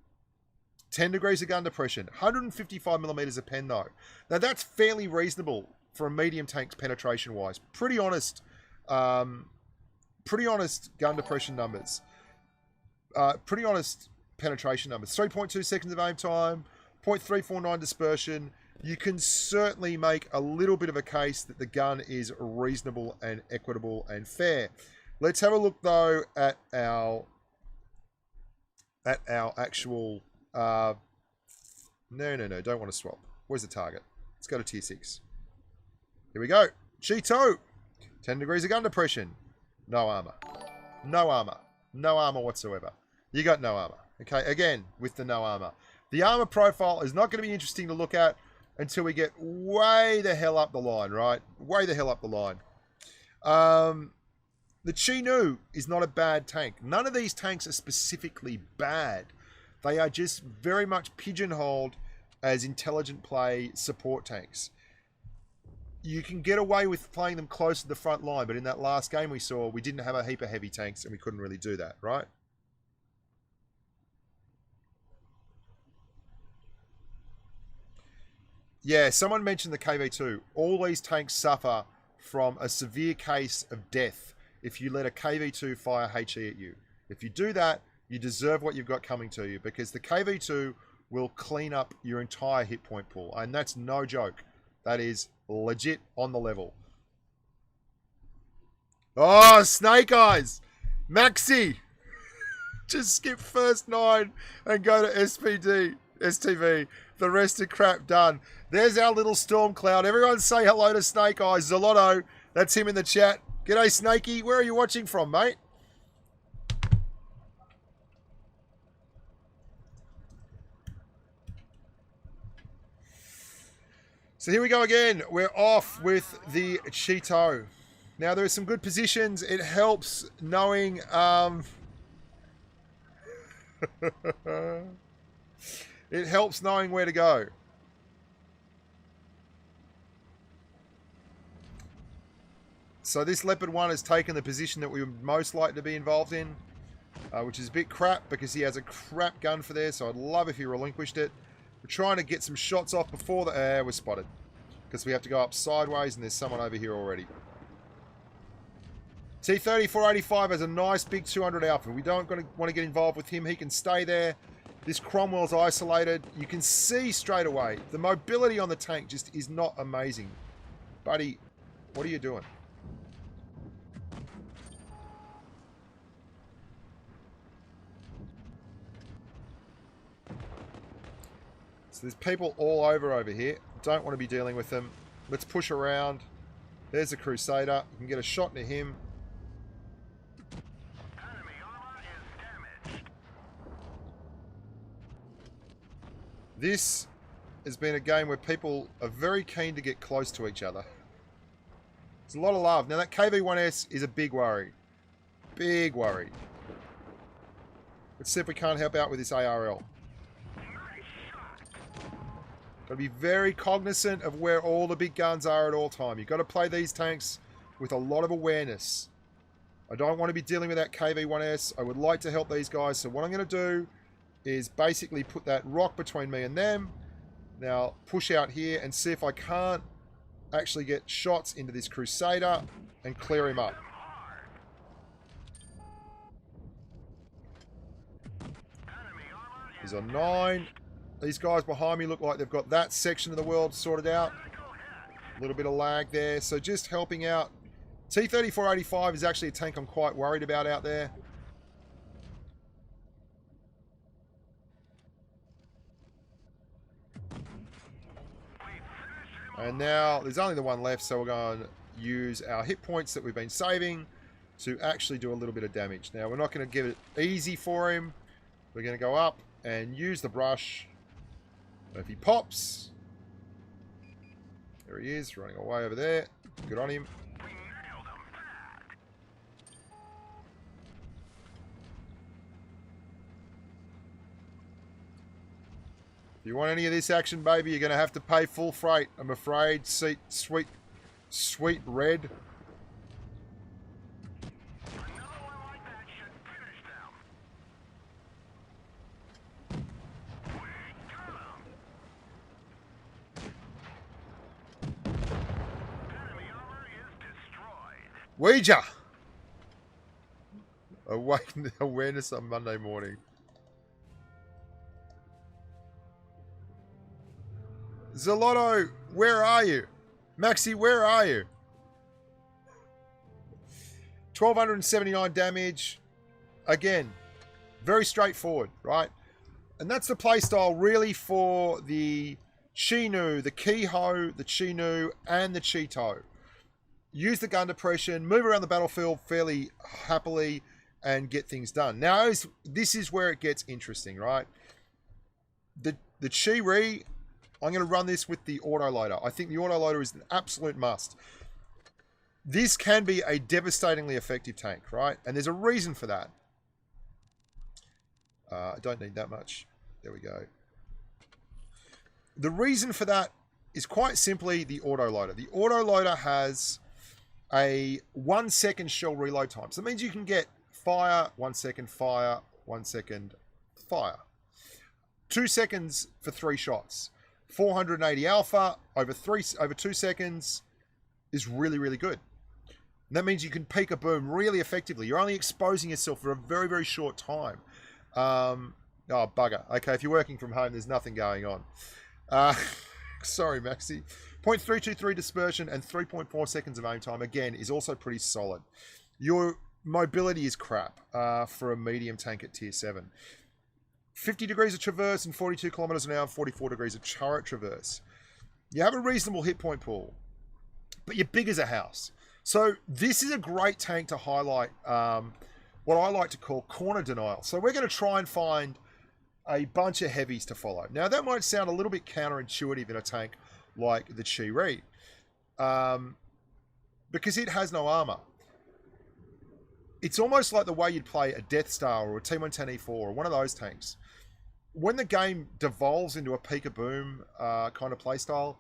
degrees of gun depression. 155mm a pen, though. Now, that's fairly reasonable for a medium tank's penetration-wise. Pretty honest gun depression numbers. Pretty honest penetration numbers. 3.2 seconds of aim time. 0.349 dispersion. You can certainly make a little bit of a case that the gun is reasonable and equitable and fair. Let's have a look, though, at our actual... No, don't want to swap. Where's the target? Let's go to tier 6. Here we go. Cheeto. 10 degrees of gun depression. No armor. No armor. No armor whatsoever. You got no armor. Okay, again, with the no armor. The armor profile is not going to be interesting to look at until we get way the hell up the line, right? Way the hell up the line. The Chi-Nu is not a bad tank. None of these tanks are specifically bad. They are just very much pigeonholed as intelligent play support tanks. You can get away with playing them close to the front line, but in that last game we saw, we didn't have a heap of heavy tanks and we couldn't really do that, right? Yeah, someone mentioned the KV-2. All these tanks suffer from a severe case of death if you let a KV-2 fire HE at you. If you do that, you deserve what you've got coming to you, because the KV-2 will clean up your entire hit point pool. And that's no joke. That is legit on the level. Oh, Snake Eyes! Maxi! Just skip first 9 and go to SPD, STB. The rest of crap done. There's our little storm cloud. Everyone say hello to Snake Eyes. Zolotto, that's him in the chat. G'day, Snakey. Where are you watching from, mate? So here we go again. We're off with the Cheeto. Now, there are some good positions. It helps knowing... it helps knowing where to go. So this Leopard 1 has taken the position that we would most like to be involved in, which is a bit crap because he has a crap gun for there, so I'd love if he relinquished it. We're trying to get some shots off before the... we're spotted. Because we have to go up sideways and there's someone over here already. T-3485 has a nice big 200 alpha. We don't want to get involved with him. He can stay there. This Cromwell's isolated. You can see straight away the mobility on the tank just is not amazing. Buddy, what are you doing? So there's people all over here. Don't want to be dealing with them. Let's push around. There's a Crusader. You can get a shot into him. Enemy armor is damaged. This has been a game where people are very keen to get close to each other. There's a lot of love. Now that KV-1S is a big worry. Big worry. Let's see if we can't help out with this ARL. Got to be very cognizant of where all the big guns are at all time. You've got to play these tanks with a lot of awareness. I don't want to be dealing with that KV-1S. I would like to help these guys. So what I'm going to do is basically put that rock between me and them. Now push out here and see if I can't actually get shots into this Crusader and clear him up. He's on 9. These guys behind me look like they've got that section of the world sorted out. A little bit of lag there. So just helping out. T-3485 is actually a tank I'm quite worried about out there. And now there's only the one left, so we're going to use our hit points that we've been saving to actually do a little bit of damage. Now we're not going to give it easy for him. We're going to go up and use the brush. If he pops, there he is, running away over there. Good on him. If you want any of this action, baby, you're going to have to pay full freight, I'm afraid. Sweet red. Ouija! Awaken awareness on Monday morning. Zolotto, where are you? Maxi, where are you? 1279 damage. Again, very straightforward, right? And that's the playstyle really for the Chi-Nu, the Kiho, the Chi-Nu, and the Cheeto. use the gun depression, move around the battlefield fairly happily, and get things done. Now, this is where it gets interesting, right? The Chi-Ri, I'm going to run this with the autoloader. I think the autoloader is an absolute must. This can be a devastatingly effective tank, right? And there's a reason for that. I don't need that much. There we go. The reason for that is quite simply the autoloader. The autoloader has a 1 second shell reload time. So that means you can get fire, 1 second, fire, 1 second, fire. 2 seconds for 3 shots. 480 alpha over 2 seconds is really, really good. And that means you can peak a boom really effectively. You're only exposing yourself for a very, very short time. Oh, bugger. Okay, if you're working from home, there's nothing going on. Sorry, Maxi. 0.323 dispersion and 3.4 seconds of aim time, again, is also pretty solid. Your mobility is crap for a medium tank at tier 7. 50 degrees of traverse and 42 kilometers an hour, 44 degrees of turret traverse. You have a reasonable hit point pool, but you're big as a house. So this is a great tank to highlight what I like to call corner denial. So we're going to try and find a bunch of heavies to follow. Now, that might sound a little bit counterintuitive in a tank like the Chi-Ri, because it has no armor. It's almost like the way you'd play a Death Star or a T-110E4 or one of those tanks. When the game devolves into a peek a boom kind of playstyle,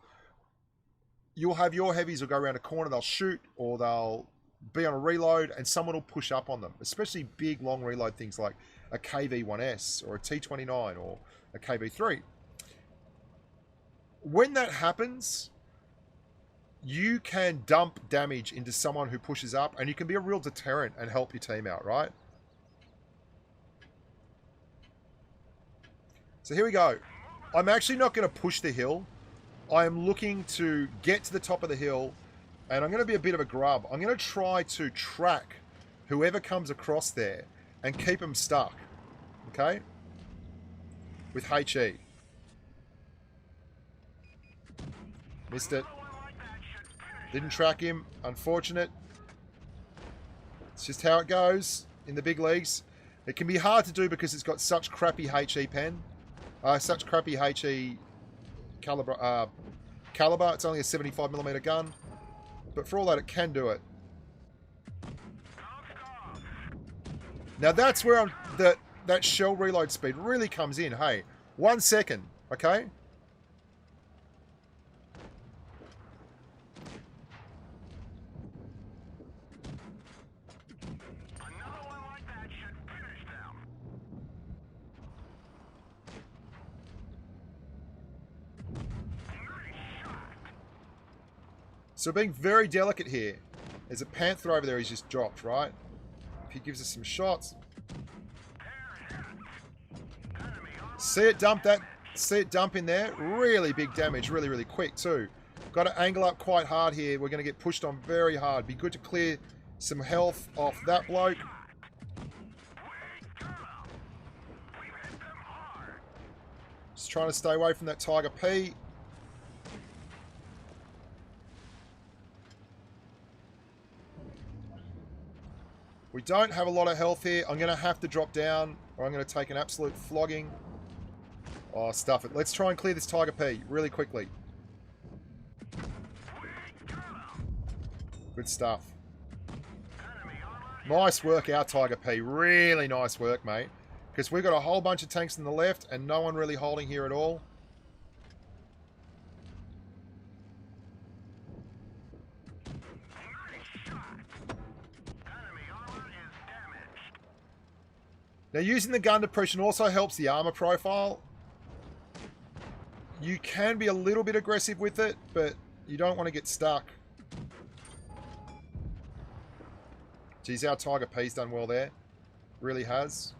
you'll have your heavies will go around a corner, they'll shoot, or they'll be on a reload, and someone will push up on them, especially big, long reload things like a KV-1S or a T-29 or a KV-3. When that happens, you can dump damage into someone who pushes up, and you can be a real deterrent and help your team out, right? So here we go. I'm actually not going to push the hill. I am looking to get to the top of the hill, and I'm going to be a bit of a grub. I'm going to try to track whoever comes across there and keep them stuck, okay? With HE. Missed it. Didn't track him. Unfortunate. It's just how it goes in the big leagues. It can be hard to do because it's got such crappy HE pen. Such crappy HE caliber. It's only a 75mm gun. But for all that, it can do it. Now that's where that shell reload speed really comes in. Hey, 1 second, okay? So being very delicate here. There's a Panther over there he's just dropped, right? If he gives us some shots. See it dump in there. Really big damage, really, really quick too. Got to angle up quite hard here. We're going to get pushed on very hard. Be good to clear some health off that bloke. Just trying to stay away from that Tiger P. We don't have a lot of health here. I'm going to have to drop down, or I'm going to take an absolute flogging. Oh, stuff it. Let's try and clear this Tiger P really quickly. Good stuff. Nice work out, Tiger P. Really nice work, mate. Because we've got a whole bunch of tanks on the left and no one really holding here at all. Now, using the gun depression also helps the armor profile. You can be a little bit aggressive with it, but you don't want to get stuck. Geez, our Tiger P's done well there. Really has.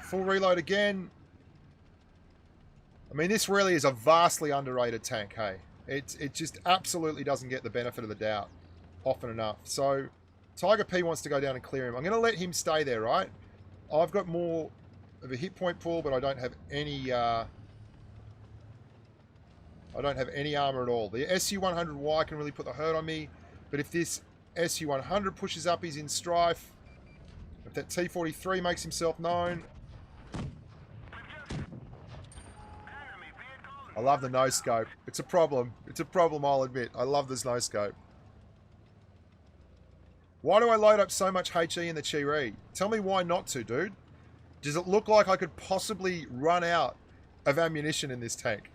Full reload again. I mean, this really is a vastly underrated tank, hey? It just absolutely doesn't get the benefit of the doubt often enough. So, Tiger P wants to go down and clear him. I'm going to let him stay there, right? I've got more of a hit point pool, but I don't have any armor at all. The SU-100Y can really put the hurt on me, but if this SU-100 pushes up, he's in strife. If that T-43 makes himself known. I love the no-scope. It's a problem. It's a problem, I'll admit. I love this no-scope. Why do I load up so much HE in the Chi-Ri? Tell me why not to, dude. Does it look like I could possibly run out of ammunition in this tank?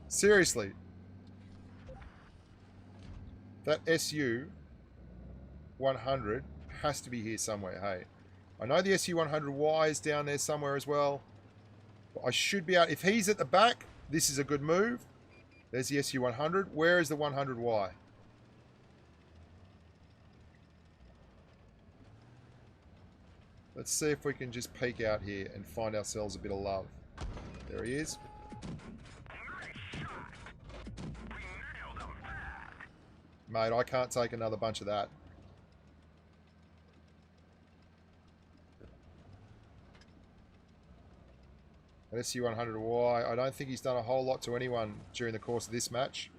Seriously. That SU-100 has to be here somewhere, hey. I know the SU-100Y is down there somewhere as well. But I should be out. If he's at the back, this is a good move. There's the SU-100. Where is the 100Y? Let's see if we can just peek out here and find ourselves a bit of love. There he is. Mate, I can't take another bunch of that. SU-100Y, I don't think he's done a whole lot to anyone during the course of this match.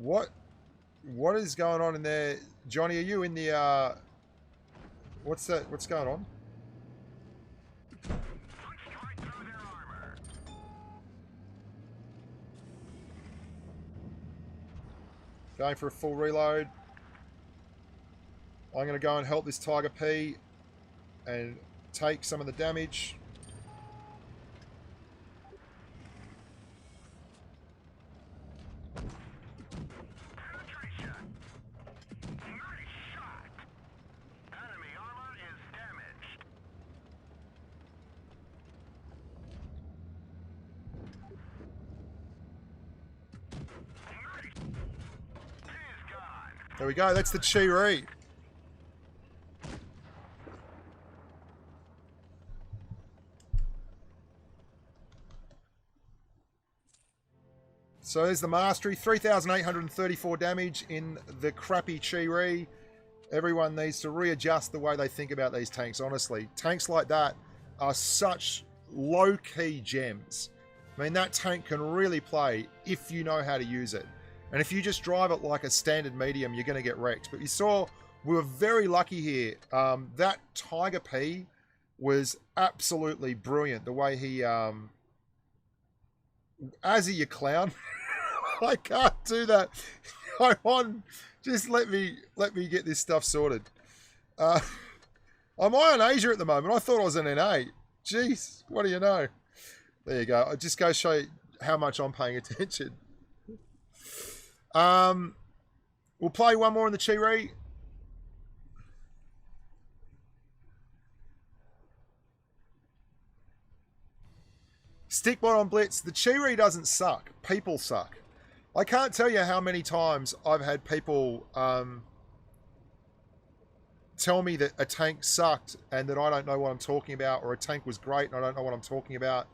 What is going on in there? Johnny, are you in the, what's that? What's going on? Going for a full reload. I'm going to go and help this Tiger P and take some of the damage. There we go, that's the Chi-Ri. So there's the mastery, 3,834 damage in the crappy Chi-Ri. Everyone needs to readjust the way they think about these tanks, honestly. Tanks like that are such low-key gems. I mean, that tank can really play if you know how to use it. And if you just drive it like a standard medium, you're going to get wrecked. But you saw, we were very lucky here. That Tiger P was absolutely brilliant. The way he... Azzy, you clown. I can't do that. Come on. Just let me get this stuff sorted. I'm on Asia at the moment. I thought I was an NA. Jeez, what do you know? There you go. I just go show you how much I'm paying attention. We'll play one more in the Chi-Ri. Stickbot on Blitz. The Chi-Ri doesn't suck. People suck. I can't tell you how many times I've had people tell me that a tank sucked and that I don't know what I'm talking about, or a tank was great and I don't know what I'm talking about.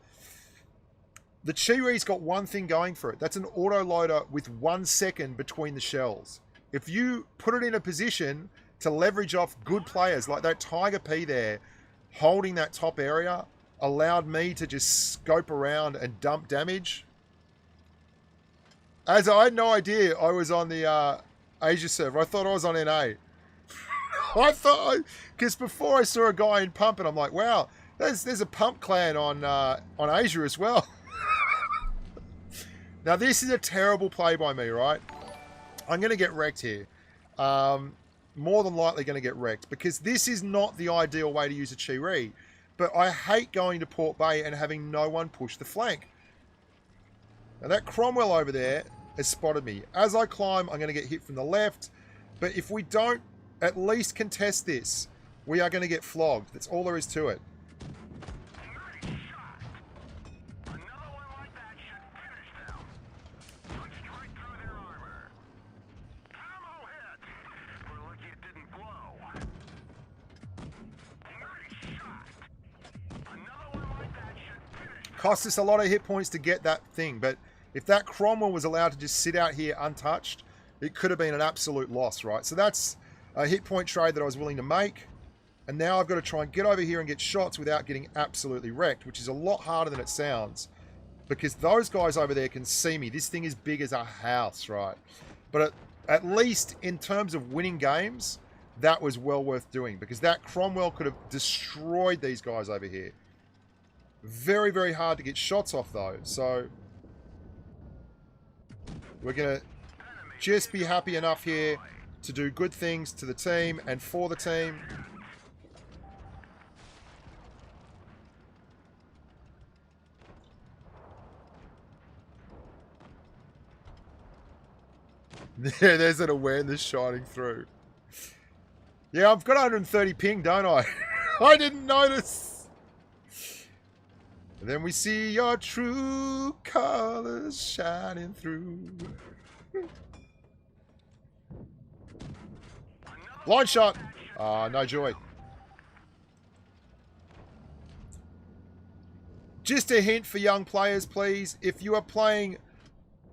The Chi-Ri's got one thing going for it. That's an auto-loader with 1 second between the shells. If you put it in a position to leverage off good players, like that Tiger P there, holding that top area, allowed me to just scope around and dump damage. As I had no idea I was on the Asia server. I thought I was on NA. I thought, because before I saw a guy in pump and I'm like, wow, there's a pump clan on Asia as well. Now, this is a terrible play by me, right? I'm going to get wrecked here. More than likely going to get wrecked, because this is not the ideal way to use a Chi-Ri. But I hate going to Port Bay and having no one push the flank. Now, that Cromwell over there has spotted me. As I climb, I'm going to get hit from the left. But if we don't at least contest this, we are going to get flogged. That's all there is to it. Cost us a lot of hit points to get that thing, but If that Cromwell was allowed to just sit out here untouched, it could have been an absolute loss, right? So that's a hit point trade that I was willing to make. And now I've got to try and get over here and get shots without getting absolutely wrecked, which is a lot harder than it sounds. Because those guys over there can see me. This thing is big as a house, right? But at least in terms of winning games, that was well worth doing. Because that Cromwell could have destroyed these guys over here. Very, very hard to get shots off, though. So we're going to just be happy enough here to do good things to the team and for the team. Yeah, there's an awareness shining through. Yeah, I've got 130 ping, don't I? I didn't notice. And then we see your true colors shining through. Blind shot. Ah, no joy. Just a hint for young players, please. If you are playing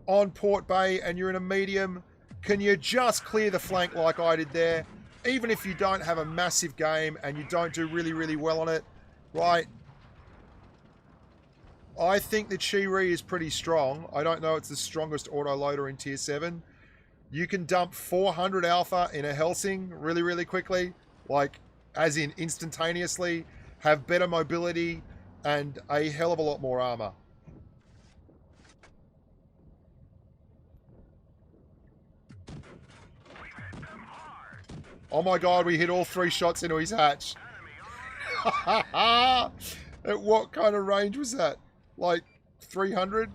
on Port Bay and you're in a medium, can you just clear the flank like I did there? Even if you don't have a massive game and you don't do really, really well on it, right? I think the Chi-Ri is pretty strong. I don't know it's the strongest autoloader in Tier 7. You can dump 400 alpha in a Helsing really, really quickly. Like, as in instantaneously. Have better mobility and a hell of a lot more armor. Oh my god, we hit all 3 shots into his hatch. At what kind of range was that? Like 300?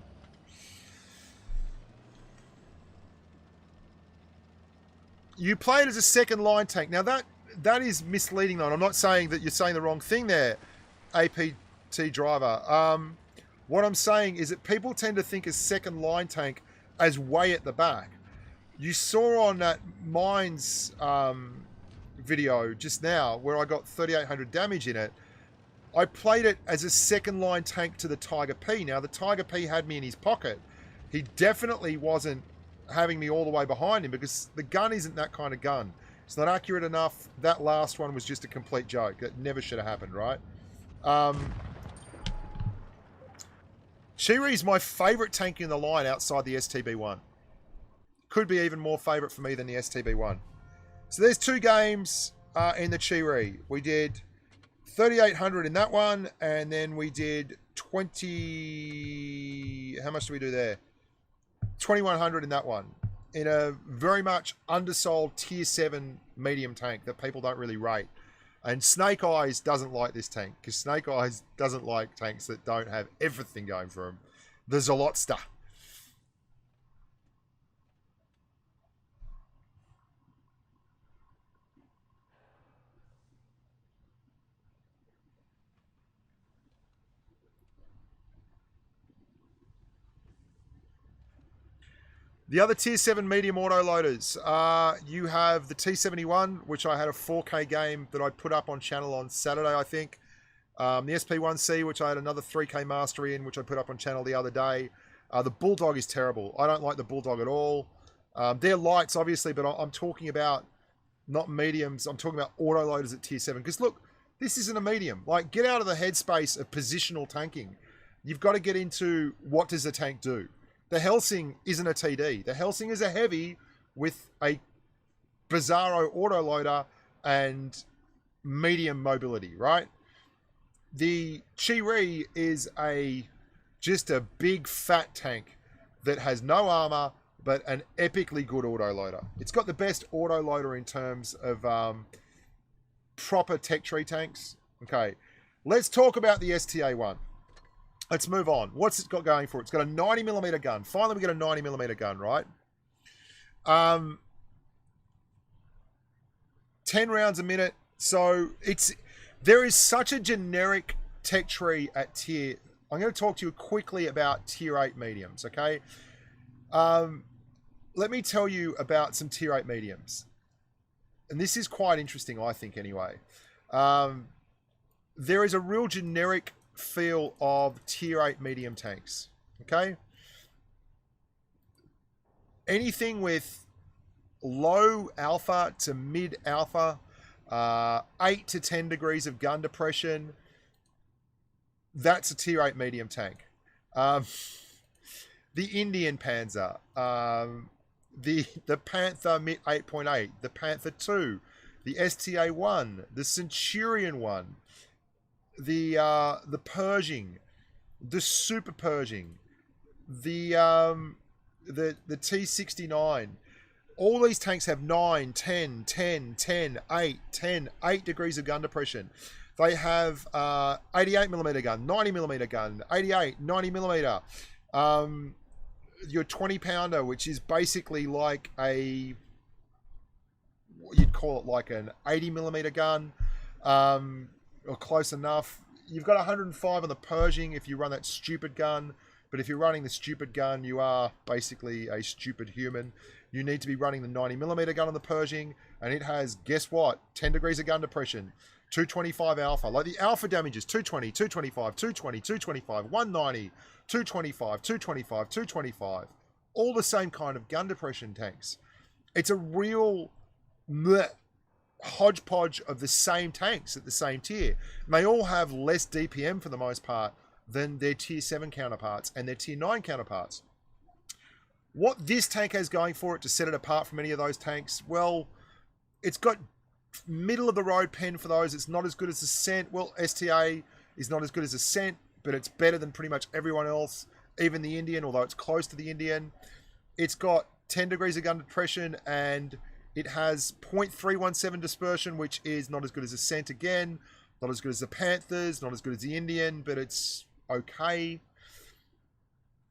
You play it as a second line tank. Now that is misleading though. And I'm not saying that you're saying the wrong thing there, APT driver. What I'm saying is that people tend to think a second line tank as way at the back. You saw on that Mines video just now where I got 3,800 damage in it. I played it as a second line tank to the Tiger P. Now the Tiger P had me in his pocket. He definitely wasn't having me all the way behind him because the gun isn't that kind of gun. It's not accurate enough. That last one was just a complete joke. That never should have happened, right? Chi-Ri is my favourite tank in the line outside the STB-1. Could be even more favourite for me than the STB-1. So there's 2 games in the Chi-Ri. We did 3,800 in that one, and then we did 20... How much do we do there? 2,100 in that one. In a very much undersold Tier 7 medium tank that people don't really rate. And Snake Eyes doesn't like this tank, because Snake Eyes doesn't like tanks that don't have everything going for them. There's a lot stuff. The other Tier 7 medium autoloaders, you have the T71, which I had a 4K game that I put up on channel on Saturday, I think. The SP1C, which I had another 3K mastery in, which I put up on channel the other day. The Bulldog is terrible. I don't like the Bulldog at all. They're lights, obviously, but I'm talking about not mediums. I'm talking about autoloaders at Tier 7. Because look, this isn't a medium. Like, get out of the headspace of positional tanking. You've got to get into what does the tank do. The Helsing isn't a TD. The Helsing is a heavy with a Bizarro autoloader and medium mobility, right? The Chi-Ri is just a big fat tank that has no armor, but an epically good autoloader. It's got the best autoloader in terms of proper tech tree tanks. Okay, let's talk about the STA-1. Let's move on. What's it got going for it? It's got a 90mm gun. Finally, we get a 90mm gun, right? 10 rounds a minute. So there is such a generic tech tree at tier. I'm going to talk to you quickly about tier 8 mediums, okay? Let me tell you about some tier 8 mediums. And this is quite interesting, I think, anyway. There is a real generic feel of tier 8 medium tanks, okay? anything with low alpha to mid alpha, 8 to 10 degrees of gun depression, that's a tier 8 medium tank. The Indian Panzer, the Panther MIT 8.8, the Panther 2, the STA-1, the Centurion 1, the Pershing, the Super Pershing, the T-69. All these tanks have 9, 10, 10, 10, 8, 10, 8 degrees of gun depression. They have 88mm gun, 90mm gun, 88, 90mm. Your 20-pounder, which is basically like a, you'd call it like an 80mm gun, or close enough. You've got 105 on the Pershing if you run that stupid gun. But if you're running the stupid gun, you are basically a stupid human. You need to be running the 90mm gun on the Pershing, and it has, guess what, 10 degrees of gun depression, 225 alpha. Like the alpha damages, 220, 225, 220, 225, 190, 225, 225, 225. All the same kind of gun depression tanks. It's a real hodgepodge of the same tanks at the same tier. And they all have less DPM for the most part than their tier 7 counterparts and their tier 9 counterparts. What this tank has going for it to set it apart from any of those tanks, well, it's got middle of the road pen for those. It's not as good as Ascent. Well, STA is not as good as Ascent, but it's better than pretty much everyone else, even the Indian, although it's close to the Indian. It's got 10 degrees of gun depression, and it has 0.317 dispersion, which is not as good as Ascent again, not as good as the Panthers, not as good as the Indian, but it's okay.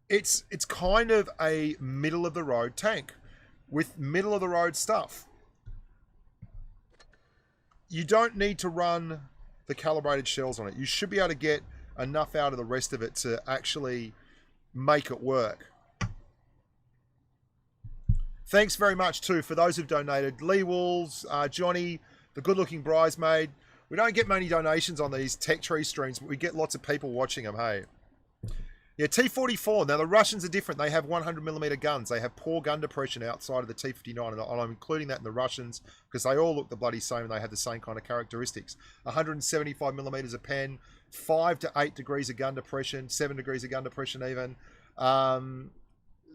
It's kind of a middle of the road tank with middle of the road stuff. You don't need to run the calibrated shells on it. You should be able to get enough out of the rest of it to actually make it work. Thanks very much too for those who've donated. Lee Wolves, Johnny, the good looking bridesmaid. We don't get many donations on these tech tree streams, but we get lots of people watching them, hey. Yeah, T-44. Now, the Russians are different. They have 100mm guns. They have poor gun depression outside of the T-59, and I'm including that in the Russians because they all look the bloody same and they have the same kind of characteristics. 175mm a pen, 5 to 8 degrees of gun depression, 7 degrees of gun depression even.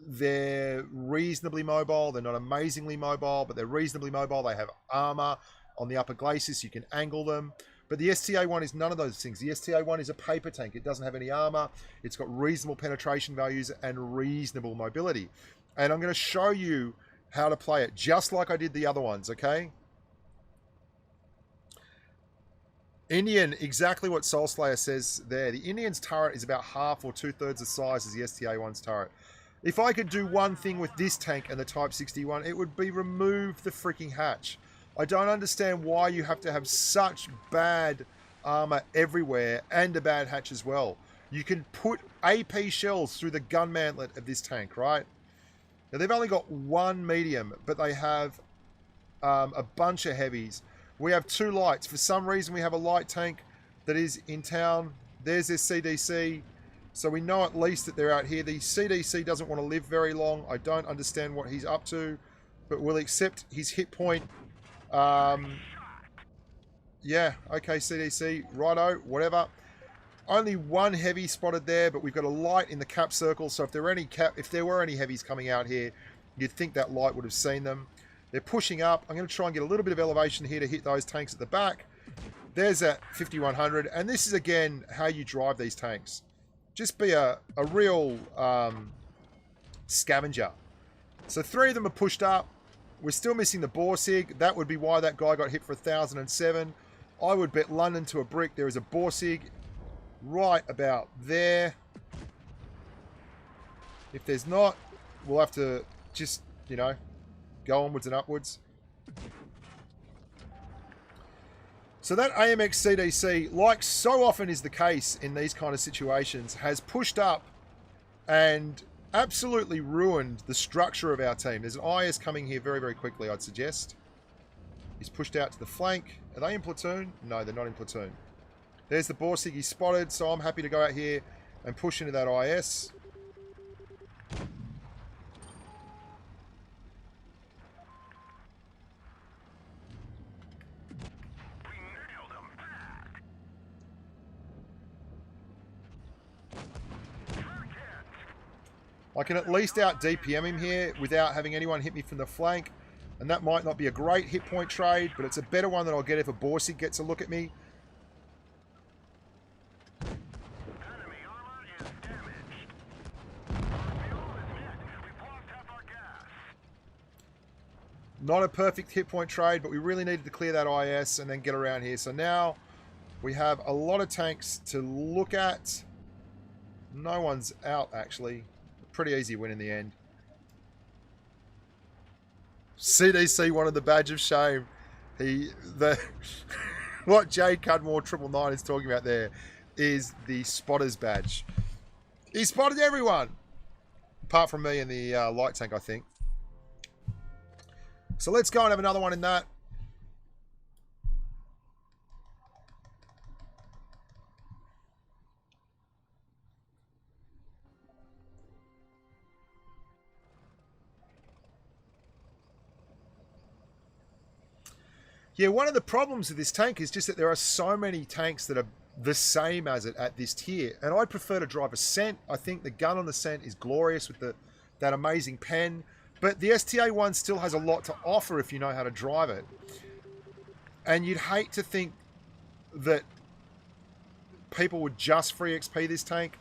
They're reasonably mobile. They're not amazingly mobile, but they're reasonably mobile. They have armor on the upper glacis. You can angle them. But the STA-1 is none of those things. The STA-1 is a paper tank. It doesn't have any armor. It's got reasonable penetration values and reasonable mobility. And I'm going to show you how to play it, just like I did the other ones, okay? Indian, exactly what Soul Slayer says there. The Indian's turret is about half or 2/3 the size as the STA-1's turret. If I could do one thing with this tank and the Type 61, it would be remove the freaking hatch. I don't understand why you have to have such bad armor everywhere and a bad hatch as well. You can put AP shells through the gun mantlet of this tank, right? Now, they've only got one medium, but they have a bunch of heavies. We have 2 lights. For some reason, we have a light tank that is in town. There's their CDC. So we know at least that they're out here. The CDC doesn't want to live very long. I don't understand what he's up to, but we'll accept his hit point. Yeah, okay, CDC, righto, whatever. Only one heavy spotted there, but we've got a light in the cap circle, so if there were any heavies coming out here, you'd think that light would have seen them. They're pushing up. I'm going to try and get a little bit of elevation here to hit those tanks at the back. There's that 5100, and this is, again, how you drive these tanks. Just be a real scavenger. So 3 of them are pushed up. We're still missing the Borsig. That would be why that guy got hit for 1,007. I would bet London to a brick. There is a Borsig right about there. If there's not, we'll have to just, you know, go onwards and upwards. So that AMX CDC, like so often is the case in these kind of situations, has pushed up and absolutely ruined the structure of our team. There's an IS coming here very, very quickly, I'd suggest. He's pushed out to the flank. Are they in platoon? No, they're not in platoon. There's the Borsig he's spotted, so I'm happy to go out here and push into that IS. I can at least out DPM him here without having anyone hit me from the flank. And that might not be a great hit point trade, but it's a better one than I'll get if a Borsig gets a look at me. Enemy armor is damaged. Our fuel is hit. We've lost half our gas. Not a perfect hit point trade, but we really needed to clear that IS and then get around here. So now we have a lot of tanks to look at. No one's out, actually. Pretty easy win in the end. CDC wanted the badge of shame. What Jay Cudmore 999 is talking about there is the spotter's badge. He spotted everyone, apart from me and the light tank, I think. So let's go and have another one in that. Yeah, one of the problems with this tank is just that there are so many tanks that are the same as it at this tier. And I'd prefer to drive a Cent. I think the gun on the Cent is glorious with that amazing pen. But the STA-1 still has a lot to offer if you know how to drive it. And you'd hate to think that people would just free XP this tank.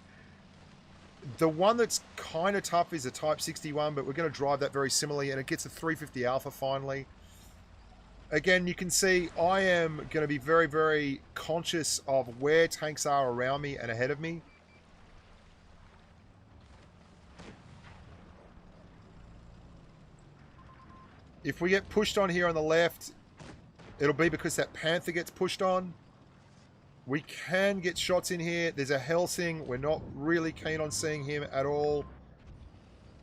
The one that's kind of tough is a Type 61, but we're going to drive that very similarly. And it gets a 350 Alpha finally. Again, you can see I am going to be very, very conscious of where tanks are around me and ahead of me. If we get pushed on here on the left, it'll be because that Panther gets pushed on. We can get shots in here. There's a Helsing. We're not really keen on seeing him at all.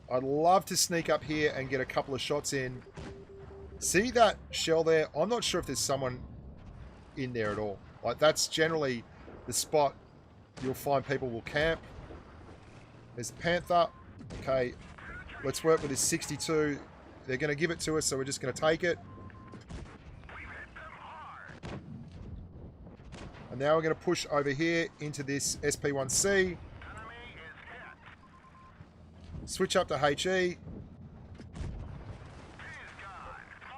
I'd love to sneak up here and get a couple of shots in. See that shell there? I'm not sure if there's someone in there at all. Like, that's generally the spot you'll find people will camp. There's a Panther. Okay, let's work with this 62. They're going to give it to us, so we're just going to take it. And now we're going to push over here into this SP1C. Switch up to HE.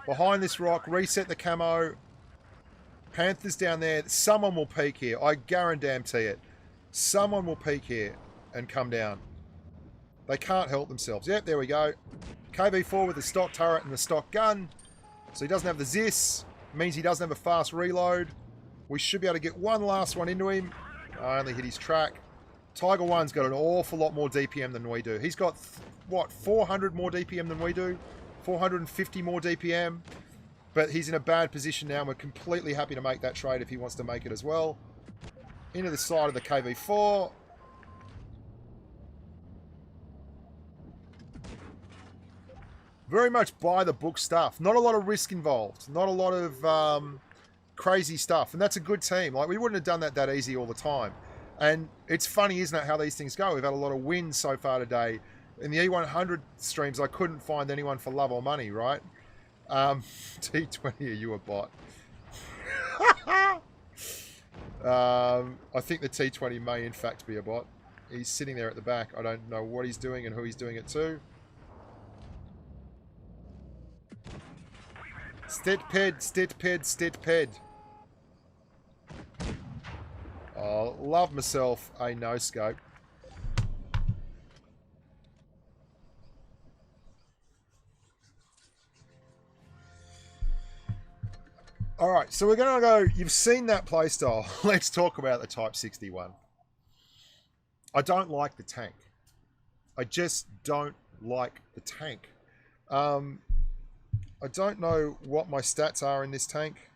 Behind this rock, reset the camo. Panthers down there. Someone will peek here. I guarantee it. Someone will peek here and come down. They can't help themselves. Yep, there we go. KV4 with the stock turret and the stock gun. So he doesn't have the ZIS. Means he doesn't have a fast reload. We should be able to get one last one into him. I only hit his track. Tiger 1's got an awful lot more DPM than we do. He's got, what, 400 more DPM than we do? 450 more DPM, but he's in a bad position now, and we're completely happy to make that trade if he wants to make it as well. Into the side of the KV4. Very much by the book stuff. Not a lot of risk involved. Not a lot of crazy stuff, and that's a good team. Like, we wouldn't have done that easy all the time. And it's funny, isn't it, how these things go? We've had a lot of wins so far today. In the E100 streams, I couldn't find anyone for love or money, right? T20, are you a bot? I think the T20 may in fact be a bot. He's sitting there at the back. I don't know what he's doing and who he's doing it to. Stitped, stitped, stitped. Oh, love myself a no-scope. Alright, so we're going to go... You've seen that playstyle. Let's talk about the Type 61. I don't like the tank. I just don't like the tank. I don't know what my stats are in this tank.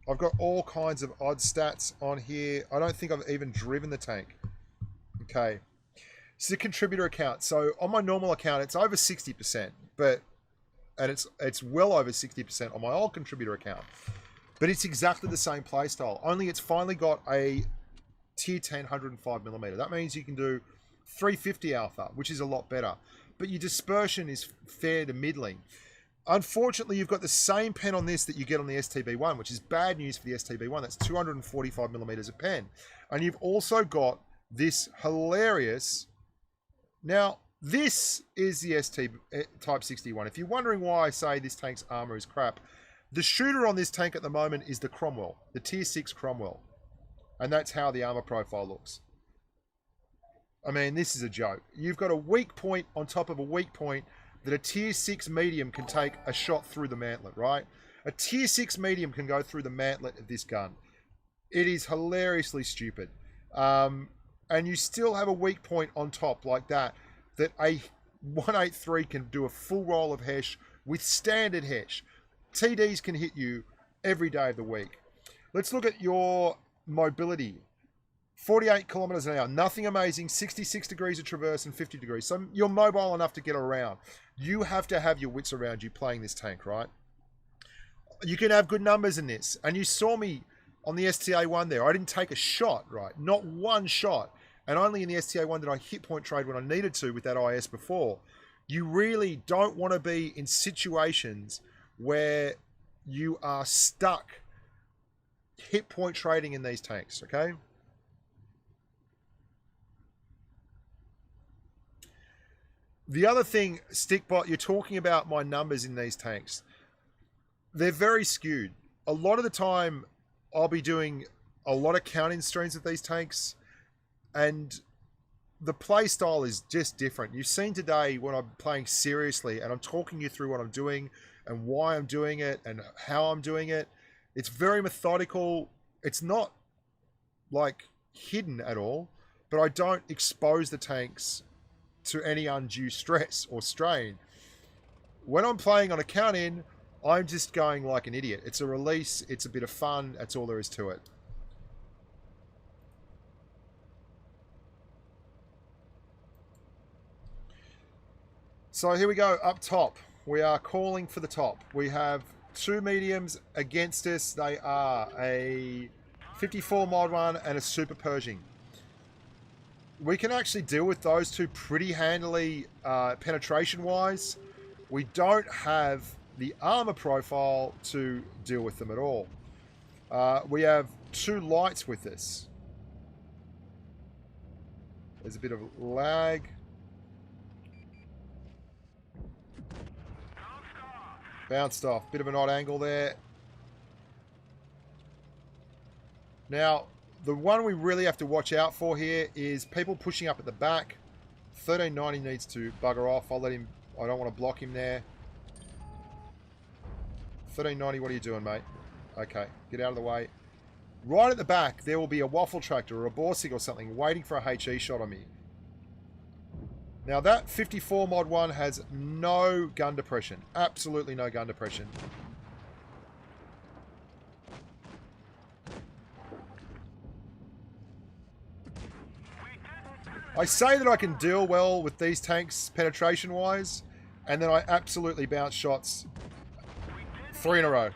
I've got all kinds of odd stats on here. I don't think I've even driven the tank. Okay. It's a contributor account. So on my normal account, it's over 60%. And it's well over 60% on my old contributor account. But it's exactly the same playstyle. Only it's finally got a tier 10 105mm. That means you can do 350 alpha, which is a lot better. But your dispersion is fair to middling. Unfortunately, you've got the same pen on this that you get on the STB-1, which is bad news for the STB-1. That's 245mm of pen. And you've also got this hilarious Now, this is the ST Type 61. If you're wondering why I say this tank's armor is crap, the shooter on this tank at the moment is the Cromwell, the Tier 6 Cromwell. And that's how the armor profile looks. I mean, this is a joke. You've got a weak point on top of a weak point that a Tier 6 medium can take a shot through the mantlet, right? A Tier 6 medium can go through the mantlet of this gun. It is hilariously stupid. And you still have a weak point on top like that a 183 can do a full roll of Hesh with standard Hesh. TDs can hit you every day of the week. Let's look at your mobility. 48 kilometers an hour, nothing amazing, 66 degrees of traverse and 50 degrees. So you're mobile enough to get around. You have to have your wits around you playing this tank, right? You can have good numbers in this. And you saw me on the STA-1 there. I didn't take a shot, right? Not one shot. And only in the STA-1 did I hit point trade when I needed to with that IS before. You really don't want to be in situations where you are stuck hit point trading in these tanks, okay? The other thing, Stickbot, you're talking about my numbers in these tanks. They're very skewed. A lot of the time, I'll be doing a lot of count-in streams with these tanks, and the play style is just different. You've seen today when I'm playing seriously, and I'm talking you through what I'm doing, and why I'm doing it, and how I'm doing it. It's very methodical. It's not, like, hidden at all, but I don't expose the tanks to any undue stress or strain. When I'm playing on a count-in, I'm just going like an idiot. It's a release, it's a bit of fun, that's all there is to it. So here we go, up top. We are calling for the top. We have two mediums against us. They are a 54 Mod 1 and a Super Pershing. We can actually deal with those two pretty handily penetration-wise. We don't have the armor profile to deal with them at all. We have two lights with us. There's a bit of lag. Bounced off. Bit of an odd angle there. Now, the one we really have to watch out for here is people pushing up at the back. 1390 needs to bugger off. I'll let him... I don't want to block him there. 1390, what are you doing, mate? Okay, get out of the way. Right at the back, there will be a waffle tractor or a Borsig or something waiting for a HE shot on me. Now, that 54 Mod 1 has no gun depression. Absolutely no gun depression. I say that I can deal well with these tanks penetration-wise, and then I absolutely bounce shots 3 in a row.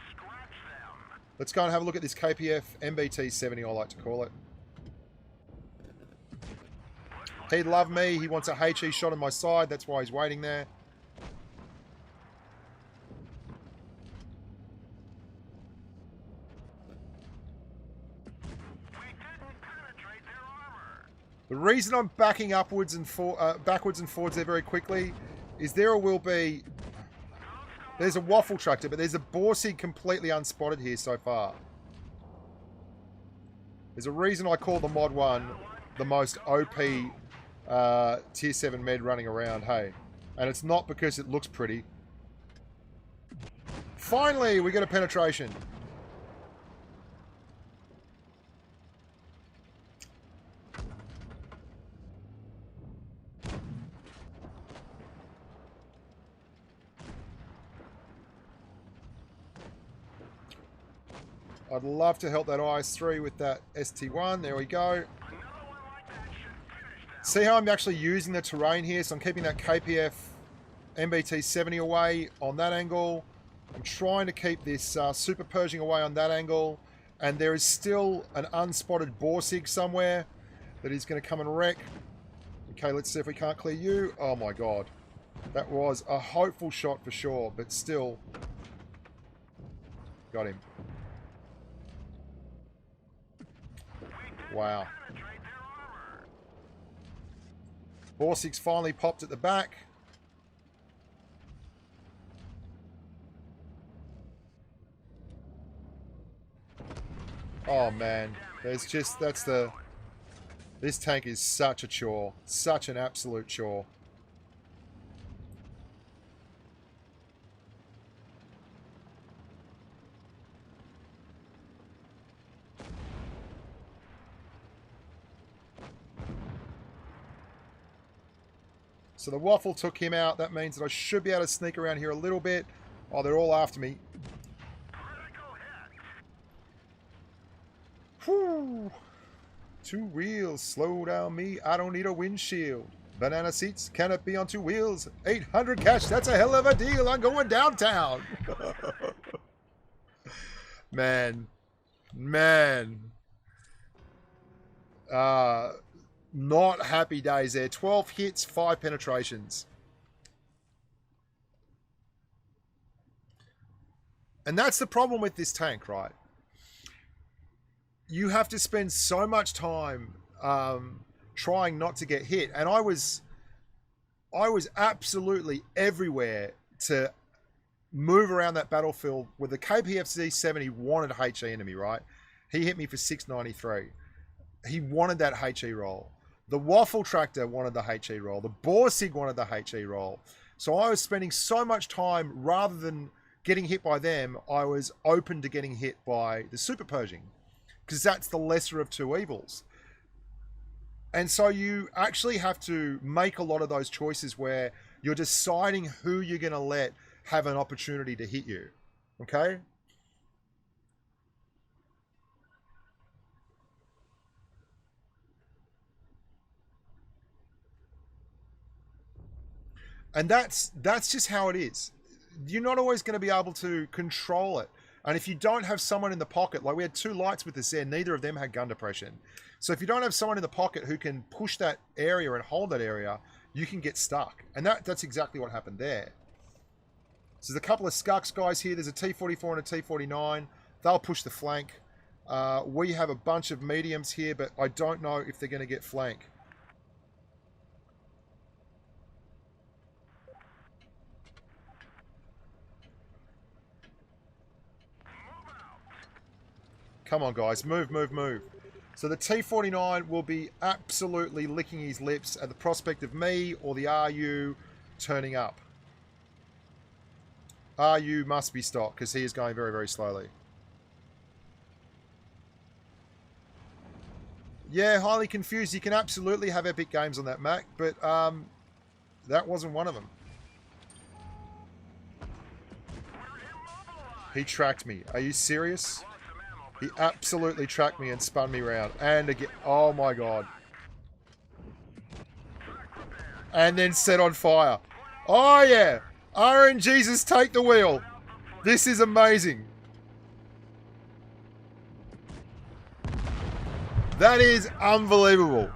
Let's go and have a look at this KPF MBT-70, I like to call it. He'd love me. He wants a HE shot on my side. That's why he's waiting there. The reason I'm backing upwards and backwards and forwards there very quickly is there will be... There's a waffle tractor, but there's a Borsig completely unspotted here so far. There's a reason I call the Mod 1 the most OP Tier 7 med running around, hey. And it's not because it looks pretty. Finally, we get a penetration. I'd love to help that IS-3 with that ST-1. There we go. See how I'm actually using the terrain here? So I'm keeping that KPF MBT-70 away on that angle. I'm trying to keep this Super Pershing away on that angle. And there is still an unspotted Borsig somewhere that is going to come and wreck. Okay, let's see if we can't clear you. Oh my god. That was a hopeful shot for sure, but still. Got him. Wow. Borsig's finally popped at the back. Oh man, there's just, this tank is such a chore. Such an absolute chore. So the waffle took him out. That means that I should be able to sneak around here a little bit. Oh, they're all after me. Whew. 2 wheels, slow down me. I don't need a windshield. Banana seats, can it be on 2 wheels? 800 cash, that's a hell of a deal. I'm going downtown. Man. Not happy days there. 12 hits, 5 penetrations. And that's the problem with this tank, right? You have to spend so much time trying not to get hit. And I was absolutely everywhere to move around that battlefield with the KPFZ-70 wanted HE into me, right? He hit me for 693. He wanted that HE roll. The Waffle Tractor wanted the HE roll. The Borsig wanted the HE roll. So I was spending so much time, rather than getting hit by them, I was open to getting hit by the Super Pershing, because that's the lesser of 2 evils. And so you actually have to make a lot of those choices where you're deciding who you're going to let have an opportunity to hit you. Okay? And that's just how it is. You're not always going to be able to control it. And if you don't have someone in the pocket, like we had 2 lights with us there, neither of them had gun depression. So if you don't have someone in the pocket who can push that area and hold that area, you can get stuck. And that's exactly what happened there. So there's a couple of Scucks guys here. There's a T-44 and a T-49. They'll push the flank. We have a bunch of mediums here, but I don't know if they're going to get flank. Come on, guys. Move, move, move. So the T-49 will be absolutely licking his lips at the prospect of me or the RU turning up. RU must be stopped because he is going very, very slowly. Yeah, highly confused. You can absolutely have epic games on that Mac, but that wasn't one of them. He tracked me. Are you serious? He absolutely tracked me and spun me around. And again, oh my god. And then set on fire. Oh yeah! RNGesus, take the wheel. This is amazing. That is unbelievable.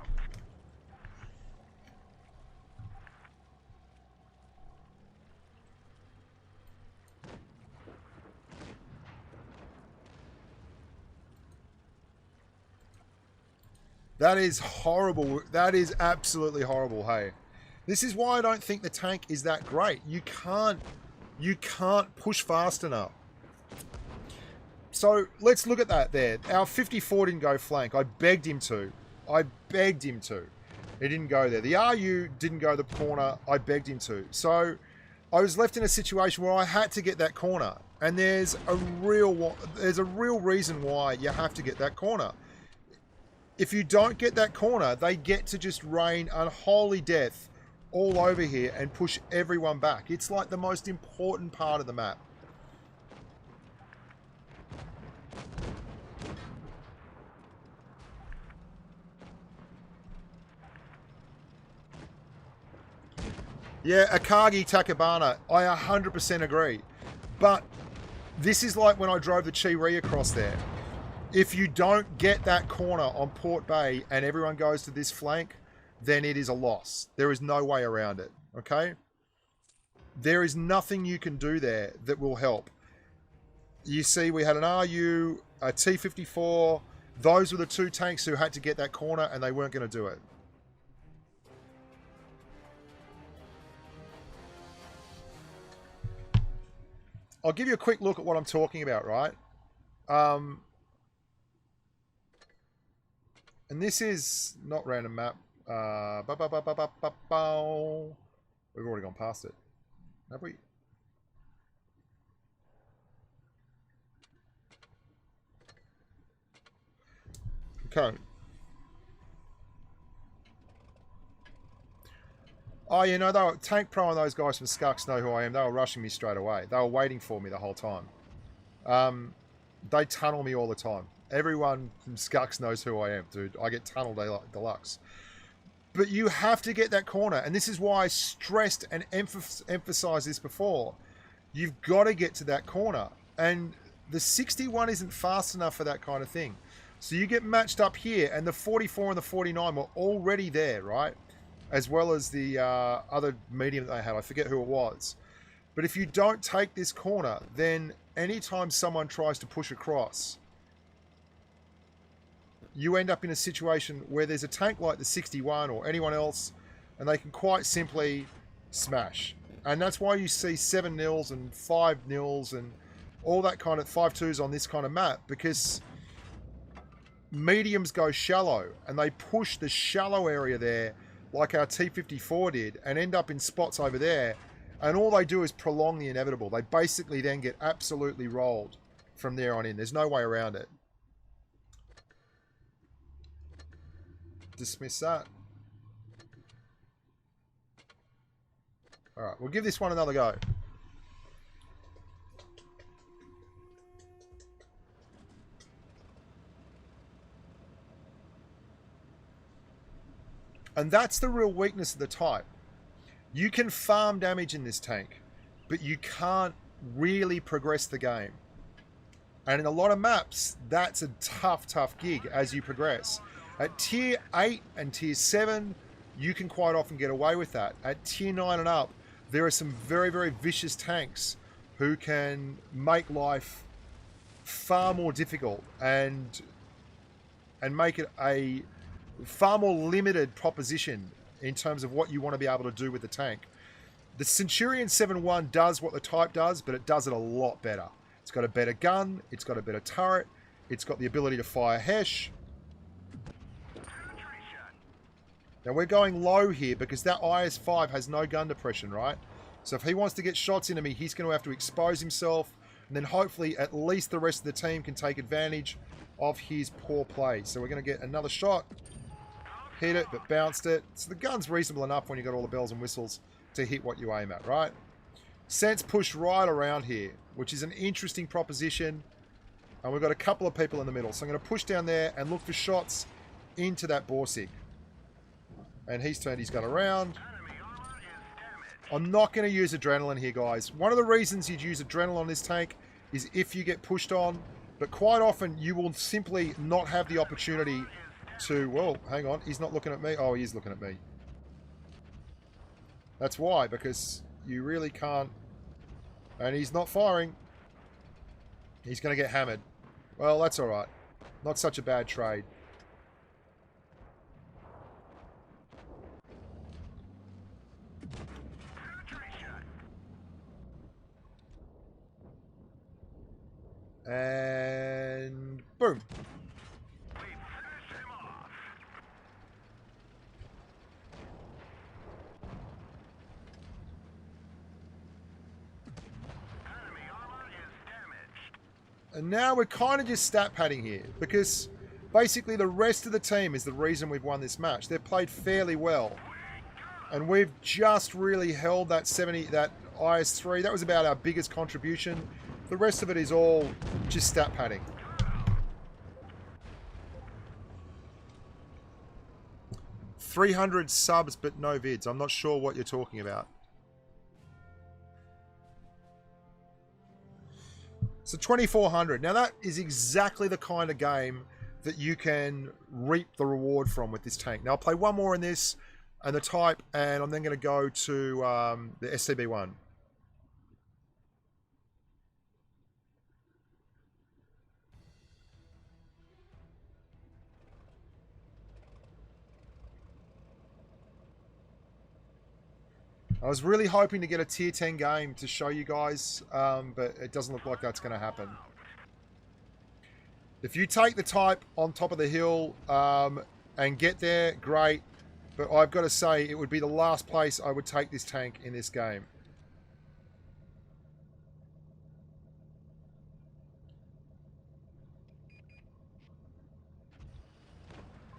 That is horrible. That is absolutely horrible, hey. This is why I don't think the tank is that great. You can't push fast enough. So let's look at that there. Our 54 didn't go flank. I begged him to. I begged him to. He didn't go there. The RU didn't go the corner. I begged him to. So I was left in a situation where I had to get that corner. And there's a real reason why you have to get that corner. If you don't get that corner, they get to just rain unholy death all over here and push everyone back. It's like the most important part of the map. Yeah, Akagi Takabana, I 100% agree. But this is like when I drove the Chi-Ri across there. If you don't get that corner on Port Bay and everyone goes to this flank, then it is a loss. There is no way around it, okay? There is nothing you can do there that will help. You see, we had an RU, a T-54. Those were the 2 tanks who had to get that corner and they weren't going to do it. I'll give you a quick look at what I'm talking about, right? And this is not random map. We've already gone past it. Have we? Okay. Oh, you know, they were, Tank Pro and those guys from Scucks know who I am. They were rushing me straight away. They were waiting for me the whole time. They tunnel me all the time. Everyone from Scucks knows who I am, dude. I get tunneled deluxe. But you have to get that corner. And this is why I stressed and emphasized this before. You've got to get to that corner. And the 61 isn't fast enough for that kind of thing. So you get matched up here, and the 44 and the 49 were already there, right? As well as the other medium that they had. I forget who it was. But if you don't take this corner, then anytime someone tries to push across, you end up in a situation where there's a tank like the 61 or anyone else, and they can quite simply smash. And that's why you see 7-0s and 5-0s and all that kind of 5-2s on this kind of map, because mediums go shallow, and they push the shallow area there like our T-54 did, and end up in spots over there, and all they do is prolong the inevitable. They basically then get absolutely rolled from there on in. There's no way around it. Dismiss that. Alright, we'll give this one another go. And that's the real weakness of the type. You can farm damage in this tank, but you can't really progress the game. And in a lot of maps, that's a tough, tough gig as you progress. At tier 8 and tier 7, you can quite often get away with that. At tier 9 and up, there are some very, very vicious tanks who can make life far more difficult and make it a far more limited proposition in terms of what you want to be able to do with the tank. The Centurion 7-1 does what the type does, but it does it a lot better. It's got a better gun, it's got a better turret, it's got the ability to fire Hesh. Now we're going low here because that IS-5 has no gun depression, right? So if he wants to get shots into me, he's going to have to expose himself, and then hopefully at least the rest of the team can take advantage of his poor play. So we're going to get another shot. Hit it, but bounced it. So the gun's reasonable enough when you've got all the bells and whistles to hit what you aim at, right? Sense push right around here, which is an interesting proposition. And we've got a couple of people in the middle. So I'm going to push down there and look for shots into that Borsig. And he's turned his gun around. I'm not going to use adrenaline here, guys. One of the reasons you'd use adrenaline on this tank is if you get pushed on. But quite often, you will simply not have the opportunity to... Well, hang on. He's not looking at me. Oh, he is looking at me. That's why, because you really can't... And he's not firing. He's going to get hammered. Well, that's all right. Not such a bad trade. And boom. And now we're kind of just stat padding here, because basically the rest of the team is the reason we've won this match. They've played fairly well, and we've just really held that that IS-3. That was about our biggest contribution. The rest of it is all just stat padding. $300 subs but no vids. I'm not sure what you're talking about. So 2,400. Now that is exactly the kind of game that you can reap the reward from with this tank. Now I'll play one more in this and the type, and I'm then going to go to the STB-1. I was really hoping to get a tier 10 game to show you guys, but it doesn't look like that's going to happen. If you take the type on top of the hill and get there, great. But I've got to say, it would be the last place I would take this tank in this game.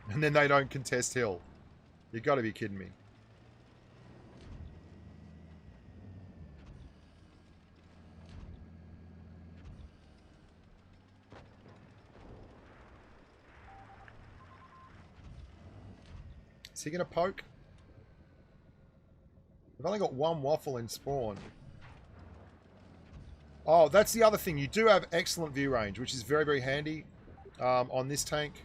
And then they don't contest hill. You got to be kidding me. Is he going to poke? I've only got one waffle in spawn. Oh, that's the other thing. You do have excellent view range, which is very, very handy on this tank.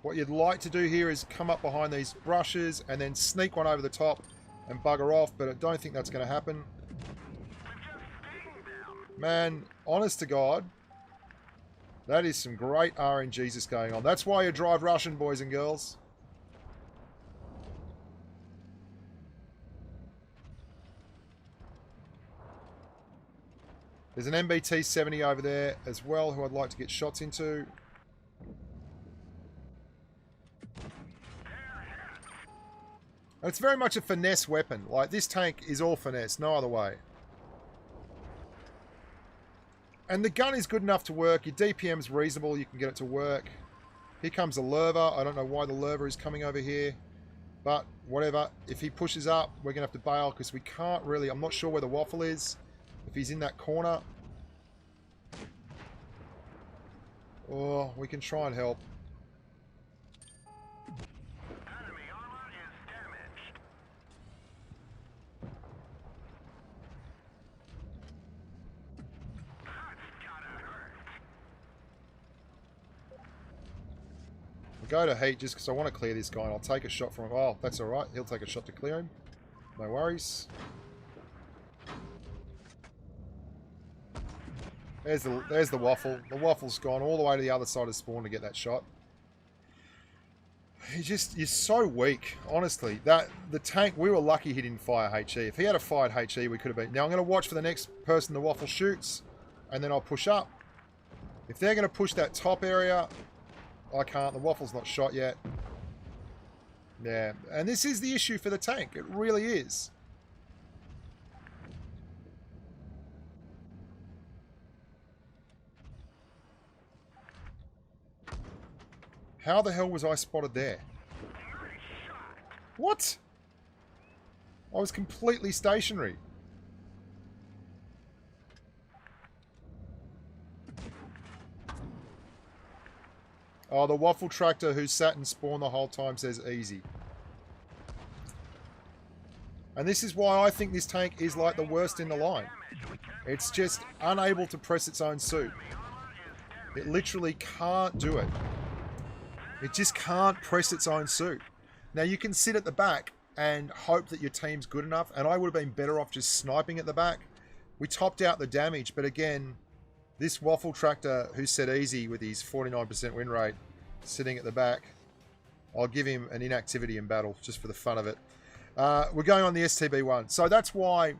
What you'd like to do here is come up behind these brushes and then sneak one over the top and bugger off, but I don't think that's going to happen. Man, honest to God, that is some great RNG just going on. That's why you drive Russian, boys and girls. There's an MBT 70 over there as well who I'd like to get shots into. It's very much a finesse weapon. Like, this tank is all finesse, no other way. And the gun is good enough to work. Your DPM's reasonable, you can get it to work. Here comes a lurver. I don't know why the lurver is coming over here. But, whatever. If he pushes up, we're going to have to bail because we can't really... I'm not sure where the waffle is. If he's in that corner. Oh, we can try and help. Go to heat just because I want to clear this guy and I'll take a shot from him. Oh, that's alright. He'll take a shot to clear him. No worries. There's the waffle. The waffle's gone all the way to the other side of spawn to get that shot. You're so weak, honestly. The tank, we were lucky he didn't fire HE. If he had a fired HE, we could have been... Now I'm going to watch for the next person the waffle shoots and then I'll push up. If they're going to push that top area... I can't. The waffle's not shot yet. Yeah. And this is the issue for the tank. It really is. How the hell was I spotted there? What? I was completely stationary. Oh, the waffle tractor who sat and spawned the whole time says easy. And this is why I think this tank is like the worst in the line. It's just unable to press its own suit. It literally can't do it. It just can't press its own suit. Now you can sit at the back and hope that your team's good enough, and I would have been better off just sniping at the back. We topped out the damage, but again, this waffle tractor who said easy with his 49% win rate sitting at the back, I'll give him an inactivity in battle just for the fun of it. We're going on the STB-1. So that's why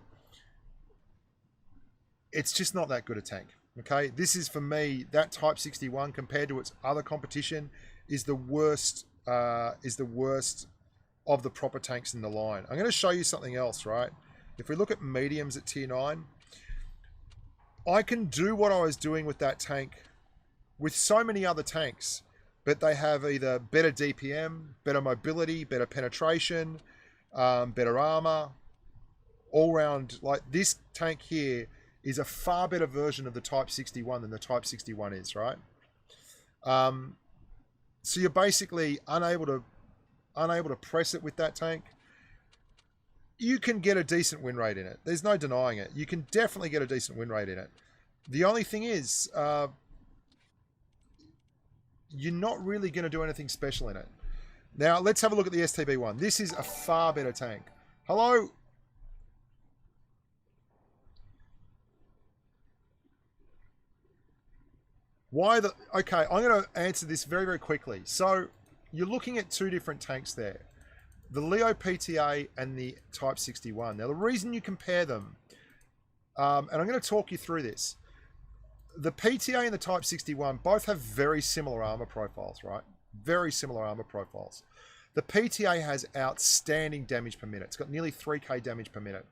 it's just not that good a tank. Okay, this is for me, that Type 61 compared to its other competition is the worst of the proper tanks in the line. I'm going to show you something else, right? If we look at mediums at tier 9, I can do what I was doing with that tank with so many other tanks, but they have either better DPM, better mobility, better penetration, better armor, all round. Like this tank here is a far better version of the Type 61 than the Type 61 is, right? So you're basically unable to press it with that tank. You can get a decent win rate in it. There's no denying it. You can definitely get a decent win rate in it. The only thing is, you're not really going to do anything special in it. Now, let's have a look at the STB-1. This is a far better tank. Hello? Okay, I'm going to answer this very, very quickly. So you're looking at two different tanks there. The Leo PTA and the Type 61. Now, the reason you compare them, and I'm going to talk you through this. The PTA and the Type 61 both have very similar armor profiles, right? Very similar armor profiles. The PTA has outstanding damage per minute. It's got nearly 3k damage per minute.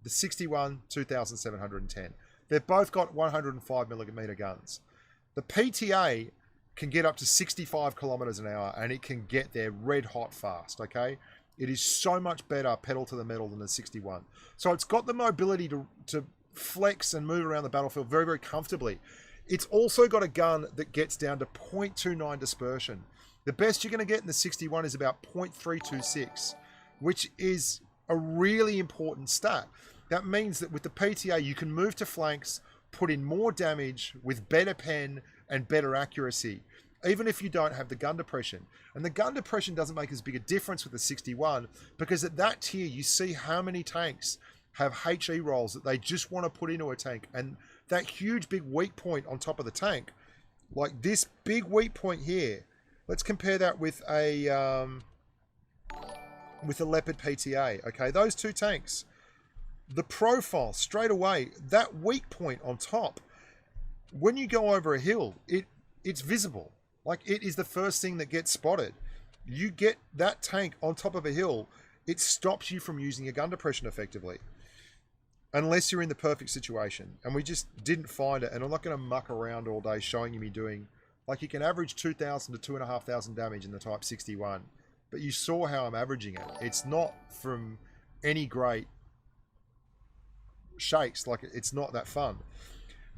The 61, 2,710. They've both got 105mm guns. The PTA can get up to 65 kilometers an hour, and it can get there red hot fast, okay? It is so much better pedal to the metal than the 61. So it's got the mobility to flex and move around the battlefield very, very comfortably. It's also got a gun that gets down to 0.29 dispersion. The best you're going to get in the 61 is about 0.326, which is a really important stat. That means that with the PTA, you can move to flanks, put in more damage with better pen and better accuracy, even if you don't have the gun depression. And the gun depression doesn't make as big a difference with the 61, because at that tier, you see how many tanks have HE rolls that they just want to put into a tank. And that huge big weak point on top of the tank, like this big weak point here, let's compare that with a Leopard PTA. Okay, those two tanks, the profile straight away, that weak point on top, when you go over a hill, it's visible. Like, it is the first thing that gets spotted. You get that tank on top of a hill, it stops you from using a gun depression effectively, unless you're in the perfect situation. And we just didn't find it. And I'm not going to muck around all day showing you me doing, like, you can average 2,000 to 2,500 damage in the Type 61, but you saw how I'm averaging it. It's not from any great shakes. Like, it's not that fun.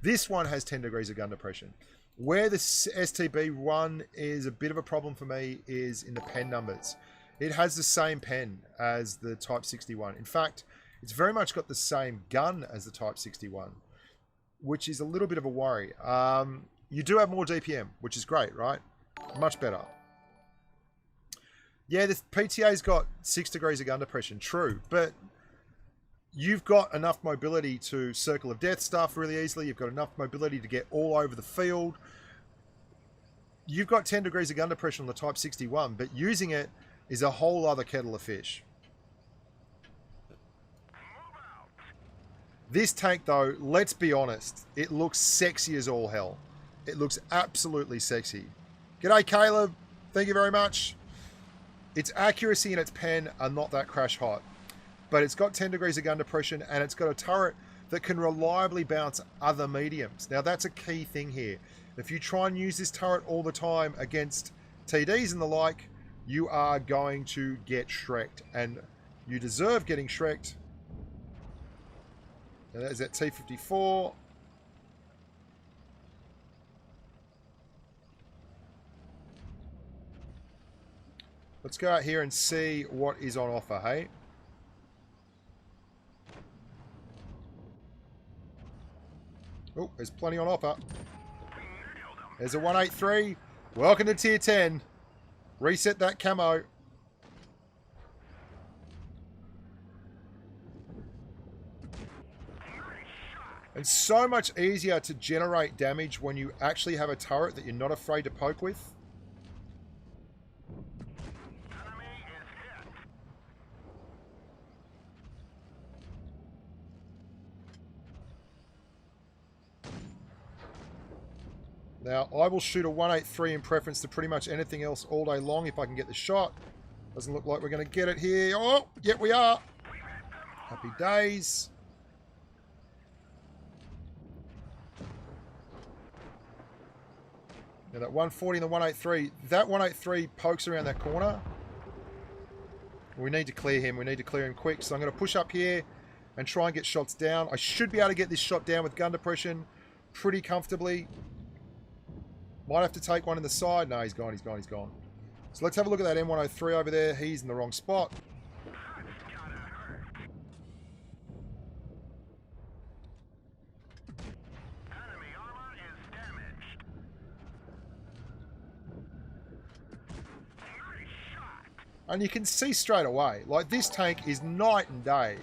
This one has 10 degrees of gun depression. Where the STB-1 is a bit of a problem for me is in the pen numbers. It has the same pen as the Type 61. In fact, it's very much got the same gun as the Type 61, which is a little bit of a worry. You do have more DPM, which is great, right? Much better. Yeah, this PTA's got 6 degrees of gun depression, true, but you've got enough mobility to Circle of Death stuff really easily. You've got enough mobility to get all over the field. You've got 10 degrees of gun depression on the Type 61, but using it is a whole other kettle of fish. This tank, though, let's be honest, it looks sexy as all hell. It looks absolutely sexy. G'day, Caleb. Thank you very much. Its accuracy and its pen are not that crash hot, but it's got 10 degrees of gun depression, and it's got a turret that can reliably bounce other mediums. Now, that's a key thing here. If you try and use this turret all the time against TDs and the like, you are going to get shreked, and you deserve getting shreked. Now, that is that T-54. Let's go out here and see what is on offer, hey? Oh, there's plenty on offer. There's a 183. Welcome to tier 10. Reset that camo. It's so much easier to generate damage when you actually have a turret that you're not afraid to poke with. Now, I will shoot a 183 in preference to pretty much anything else all day long if I can get the shot. Doesn't look like we're going to get it here. Oh, yep, we are. Happy days. Now, that 140 and the 183, that 183 pokes around that corner. We need to clear him. We need to clear him quick. So I'm going to push up here and try and get shots down. I should be able to get this shot down with gun depression pretty comfortably. Might have to take one in the side. No, he's gone, he's gone, he's gone. So let's have a look at that M103 over there. He's in the wrong spot. Enemy armor is damaged. Nice shot. And you can see straight away, like, this tank is night and day.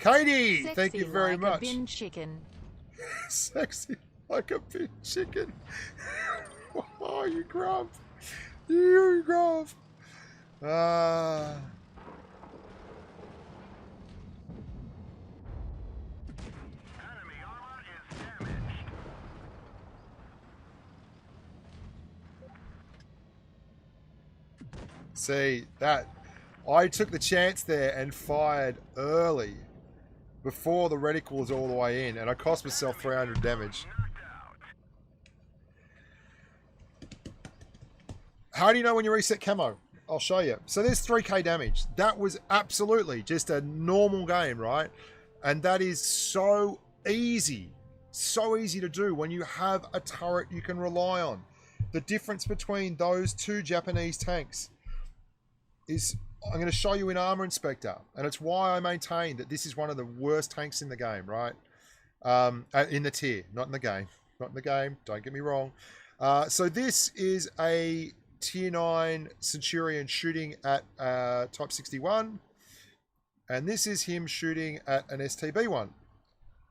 Katie, Sexy thank you very like much. A bin chicken. Sexy like a big chicken. Oh, you grub. You grub. Ah. Enemy armor is damaged. See, that... I took the chance there and fired early before the reticle was all the way in, and I cost myself 300 damage. Knocked out. How do you know when you reset camo? I'll show you. So there's 3k damage. That was absolutely just a normal game, right? And that is so easy to do when you have a turret you can rely on. The difference between those two Japanese tanks is, I'm going to show you in Armor Inspector, and it's why I maintain that this is one of the worst tanks in the game, right? In the tier, not in the game. Not in the game, don't get me wrong. So this is a Tier 9 Centurion shooting at Type 61, and this is him shooting at an STB-1.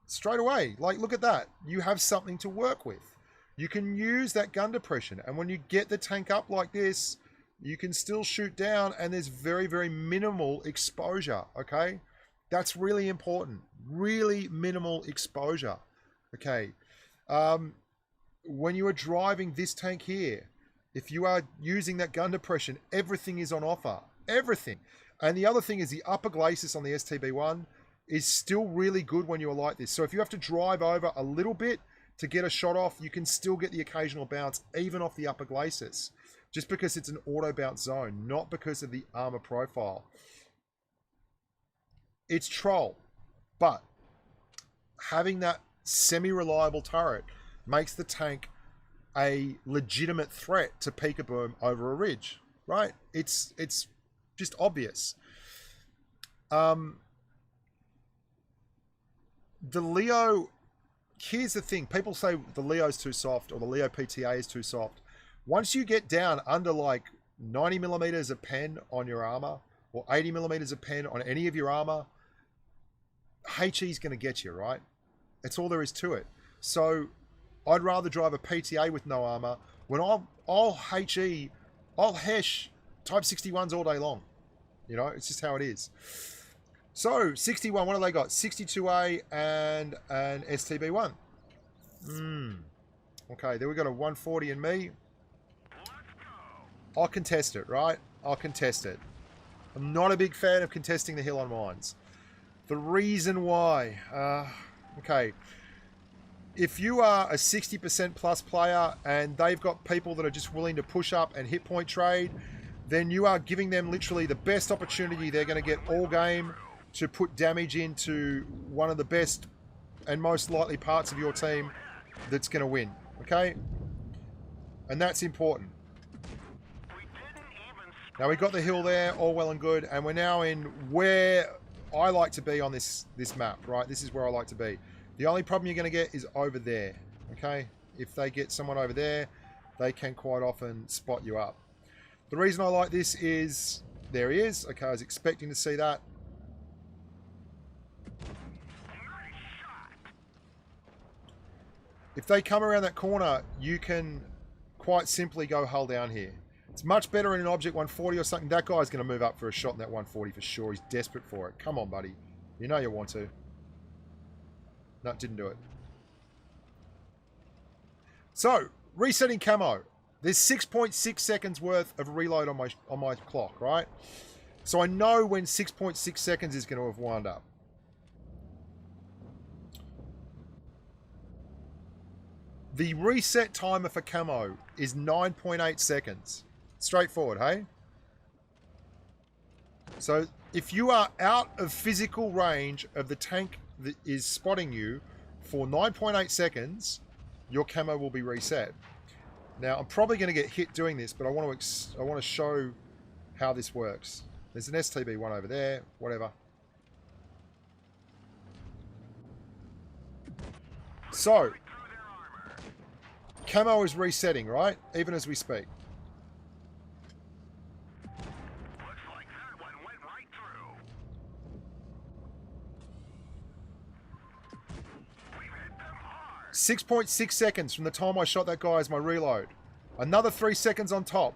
Straight away, like, look at that. You have something to work with. You can use that gun depression, and when you get the tank up like this, you can still shoot down, and there's very, very minimal exposure, okay? That's really important. Really minimal exposure, okay? When you are driving this tank here, if you are using that gun depression, everything is on offer. Everything. And the other thing is the upper glacis on the STB-1 is still really good when you're like this. So if you have to drive over a little bit to get a shot off, you can still get the occasional bounce, even off the upper glacis. Just because it's an auto bounce zone, not because of the armor profile. It's troll, but having that semi-reliable turret makes the tank a legitimate threat to peek-a-boom over a ridge, right? It's just obvious. The Leo, here's the thing. People say the Leo's too soft or the Leo PTA is too soft. Once you get down under like 90 millimeters of pen on your armor or 80 millimeters of pen on any of your armor, HE is going to get you, right? That's all there is to it. So I'd rather drive a PTA with no armor when I'll HE, I'll hesh Type 61s all day long. You know, it's just how it is. So 61, what do they got? 62A and an STB-1. Okay, then we got a 140 in me. I'll contest it, right? I'll contest it. I'm not a big fan of contesting the hill on mines. The reason why, okay, if you are a 60% plus player and they've got people that are just willing to push up and hit point trade, then you are giving them literally the best opportunity they're going to get all game to put damage into one of the best and most likely parts of your team that's going to win, okay? And that's important. Now we got the hill there, all well and good, and we're now in where I like to be on this map, right? This is where I like to be. The only problem you're going to get is over there, okay? If they get someone over there, they can quite often spot you up. The reason I like this is, there he is. Okay, I was expecting to see that. If they come around that corner, you can quite simply go hull down here. It's much better in an Object 140 or something. That guy's going to move up for a shot in that 140 for sure. He's desperate for it. Come on, buddy. You know you want to. No, didn't do it. So, resetting camo. There's 6.6 seconds worth of reload on my clock, right? So I know when 6.6 seconds is going to have wound up. The reset timer for camo is 9.8 seconds. Straightforward, hey? So if you are out of physical range of the tank that is spotting you for 9.8 seconds, your camo will be reset. Now, I'm probably going to get hit doing this, but I want to show how this works. There's an STB-1 over there, whatever. So, camo is resetting, right? Even as we speak. Looks like that one went right through. We've hit them hard. 6.6 seconds from the time I shot that guy as my reload. Another 3 seconds on top.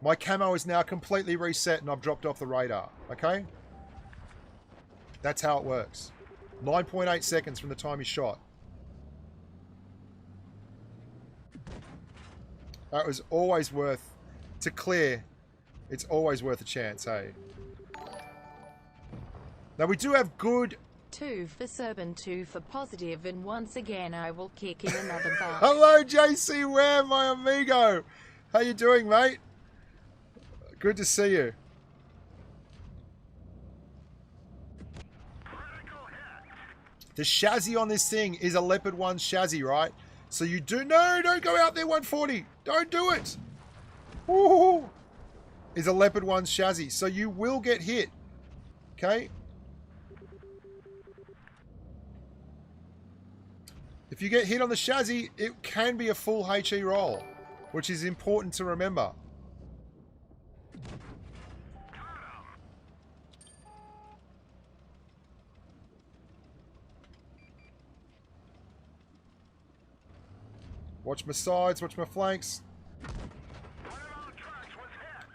My camo is now completely reset and I've dropped off the radar. Okay? That's how it works. 9.8 seconds from the time he shot. That was always worth... To clear, it's always worth a chance, hey? Now, we do have good... 2 for Serban, 2 for positive, and once again I will kick in another butt. Hello, JC Ware, my amigo. How you doing, mate? Good to see you. The chassis on this thing is a Leopard 1 chassis, right? So you do... No, don't go out there, 140. Don't do it. Ooh. Is a Leopard 1 chassis. So you will get hit. Okay? If you get hit on the chassis, it can be a full HE roll, which is important to remember. Watch my sides, watch my flanks.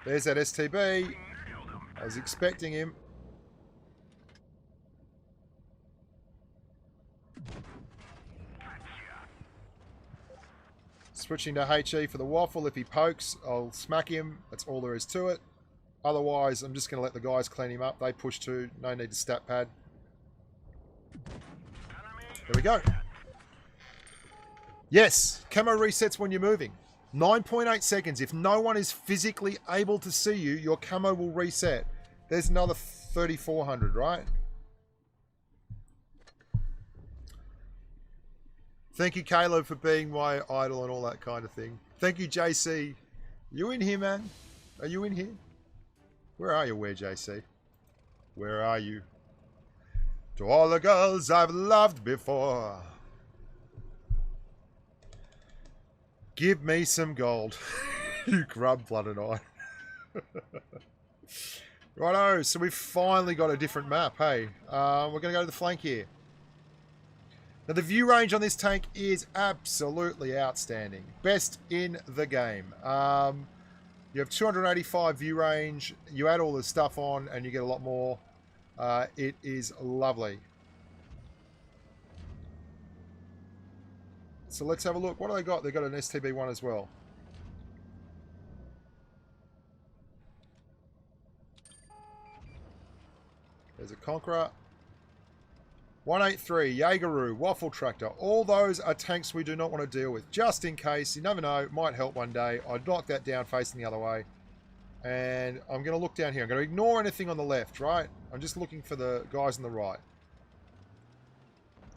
There's that STB. I was expecting him. Switching to HE for the waffle. If he pokes, I'll smack him. That's all there is to it. Otherwise, I'm just going to let the guys clean him up. They push too. No need to stat pad. There we go. Yes, camo resets when you're moving. 9.8 seconds. If no one is physically able to see you, your camo will reset. There's another 3,400, right? Thank you, Caleb, for being my idol and all that kind of thing. Thank you, JC. You in here, man? Are you in here? Where are you, where, JC? Where are you? To all the girls I've loved before. Give me some gold. You grub blood and I. Righto, so we've finally got a different map, hey. We're going to go to the flank here. Now the view range on this tank is absolutely outstanding. Best in the game. You have 285 view range. You add all the stuff on and you get a lot more. It is lovely. So let's have a look. What do they got? They've got an STB-1 as well. There's a Conqueror. 183, Jaegeru, Waffle Tractor. All those are tanks we do not want to deal with. Just in case. You never know. Might help one day. I'd knock that down facing the other way. And I'm going to look down here. I'm going to ignore anything on the left, right? I'm just looking for the guys on the right.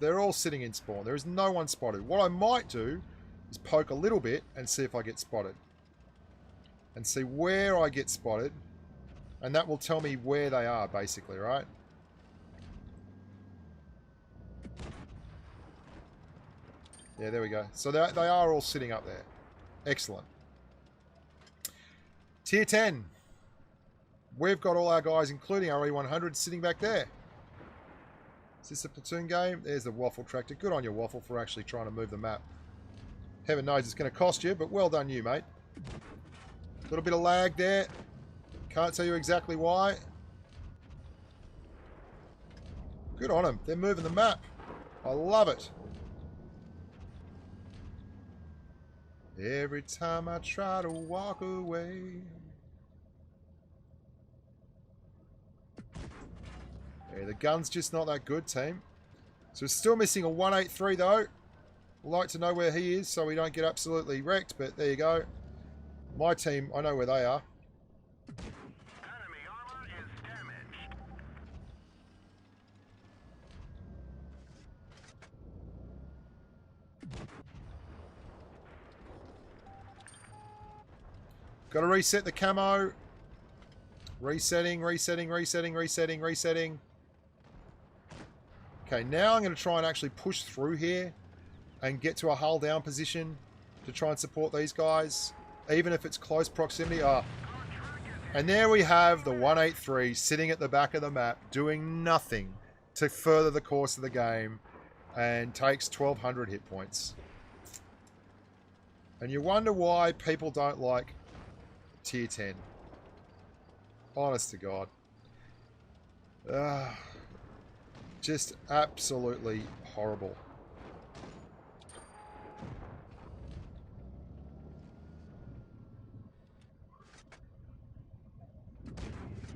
They're all sitting in spawn. There is no one spotted. What I might do is poke a little bit and see if I get spotted. And see where I get spotted. And that will tell me where they are, basically, right? Yeah, there we go. So they are all sitting up there. Excellent. Tier 10. We've got all our guys, including our E100, sitting back there. Is this a platoon game? There's the Waffle Tractor. Good on your Waffle for actually trying to move the map. Heaven knows it's going to cost you, but well done you, mate. A little bit of lag there. Can't tell you exactly why. Good on them. They're moving the map. I love it. Every time I try to walk away. Yeah, the gun's just not that good, team. So we're still missing a 183 though. I'd like to know where he is so we don't get absolutely wrecked, but there you go. My team, I know where they are. Enemy armor is damaged. Got to reset the camo. Resetting, resetting, resetting, resetting, resetting. Okay, now I'm going to try and actually push through here and get to a hull down position to try and support these guys, even if it's close proximity. And there we have the 183 sitting at the back of the map doing nothing to further the course of the game. and takes 1,200 hit points. And you wonder why people don't like tier 10. Honest to God. Just absolutely horrible.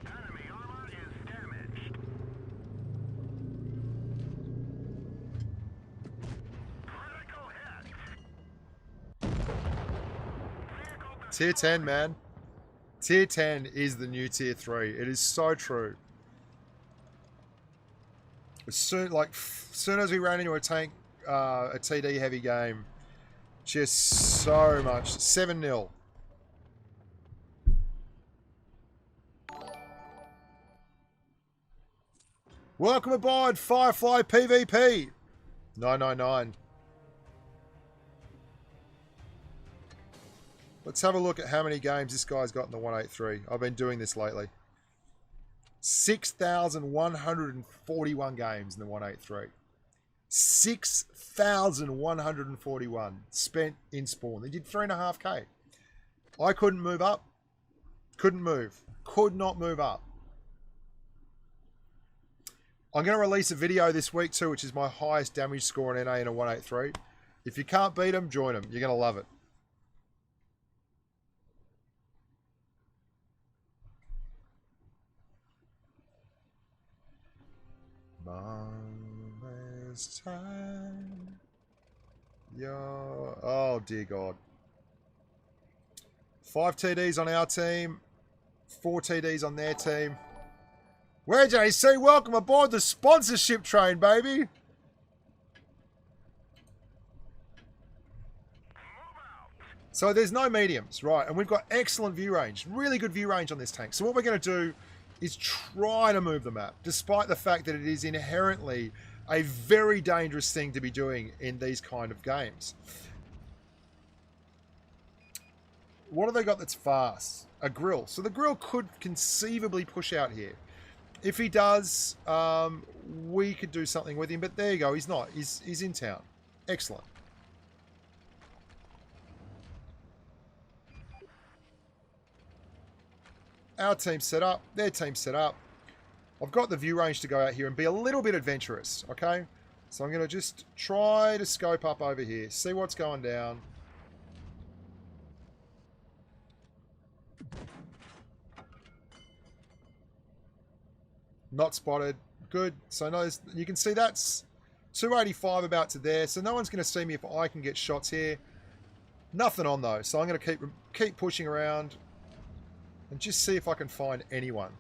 Enemy armor is damaged. Critical hit. Vehicle Tier 10, man. Tier 10 is the new tier 3. It is so true. As soon as we ran into a tank, a TD heavy game, just so much. 7-0. Welcome aboard, Firefly PvP. 999. Let's have a look at how many games this guy's got in the 183. I've been doing this lately. 6,141 games in the 183. 6,141 spent in spawn. They did 3.5k. I couldn't move up. Couldn't move. Could not move up. I'm going to release a video this week too, which is my highest damage score in NA in a 183. If you can't beat them, join them. You're going to love it. Moments time. Yo. Oh, dear God. 5 TDs on our team. 4 TDs on their team. Where JC? Welcome aboard the sponsorship train, baby. So there's no mediums, right? And we've got excellent view range. Really good view range on this tank. So what we're going to do is try to move the map, despite the fact that it is inherently a very dangerous thing to be doing in these kind of games. What have they got that's fast? A grill. So the grill could conceivably push out here. If he does, we could do something with him. But there you go. He's not. He's in town. Excellent. Our team's set up. Their team's set up. I've got the view range to go out here and be a little bit adventurous, okay? So I'm going to just try to scope up over here. See what's going down. Not spotted. Good. So no, you can see that's 285 about to there. So no one's going to see me if I can get shots here. Nothing on though. So I'm going to keep pushing around. And just see if I can find anyone.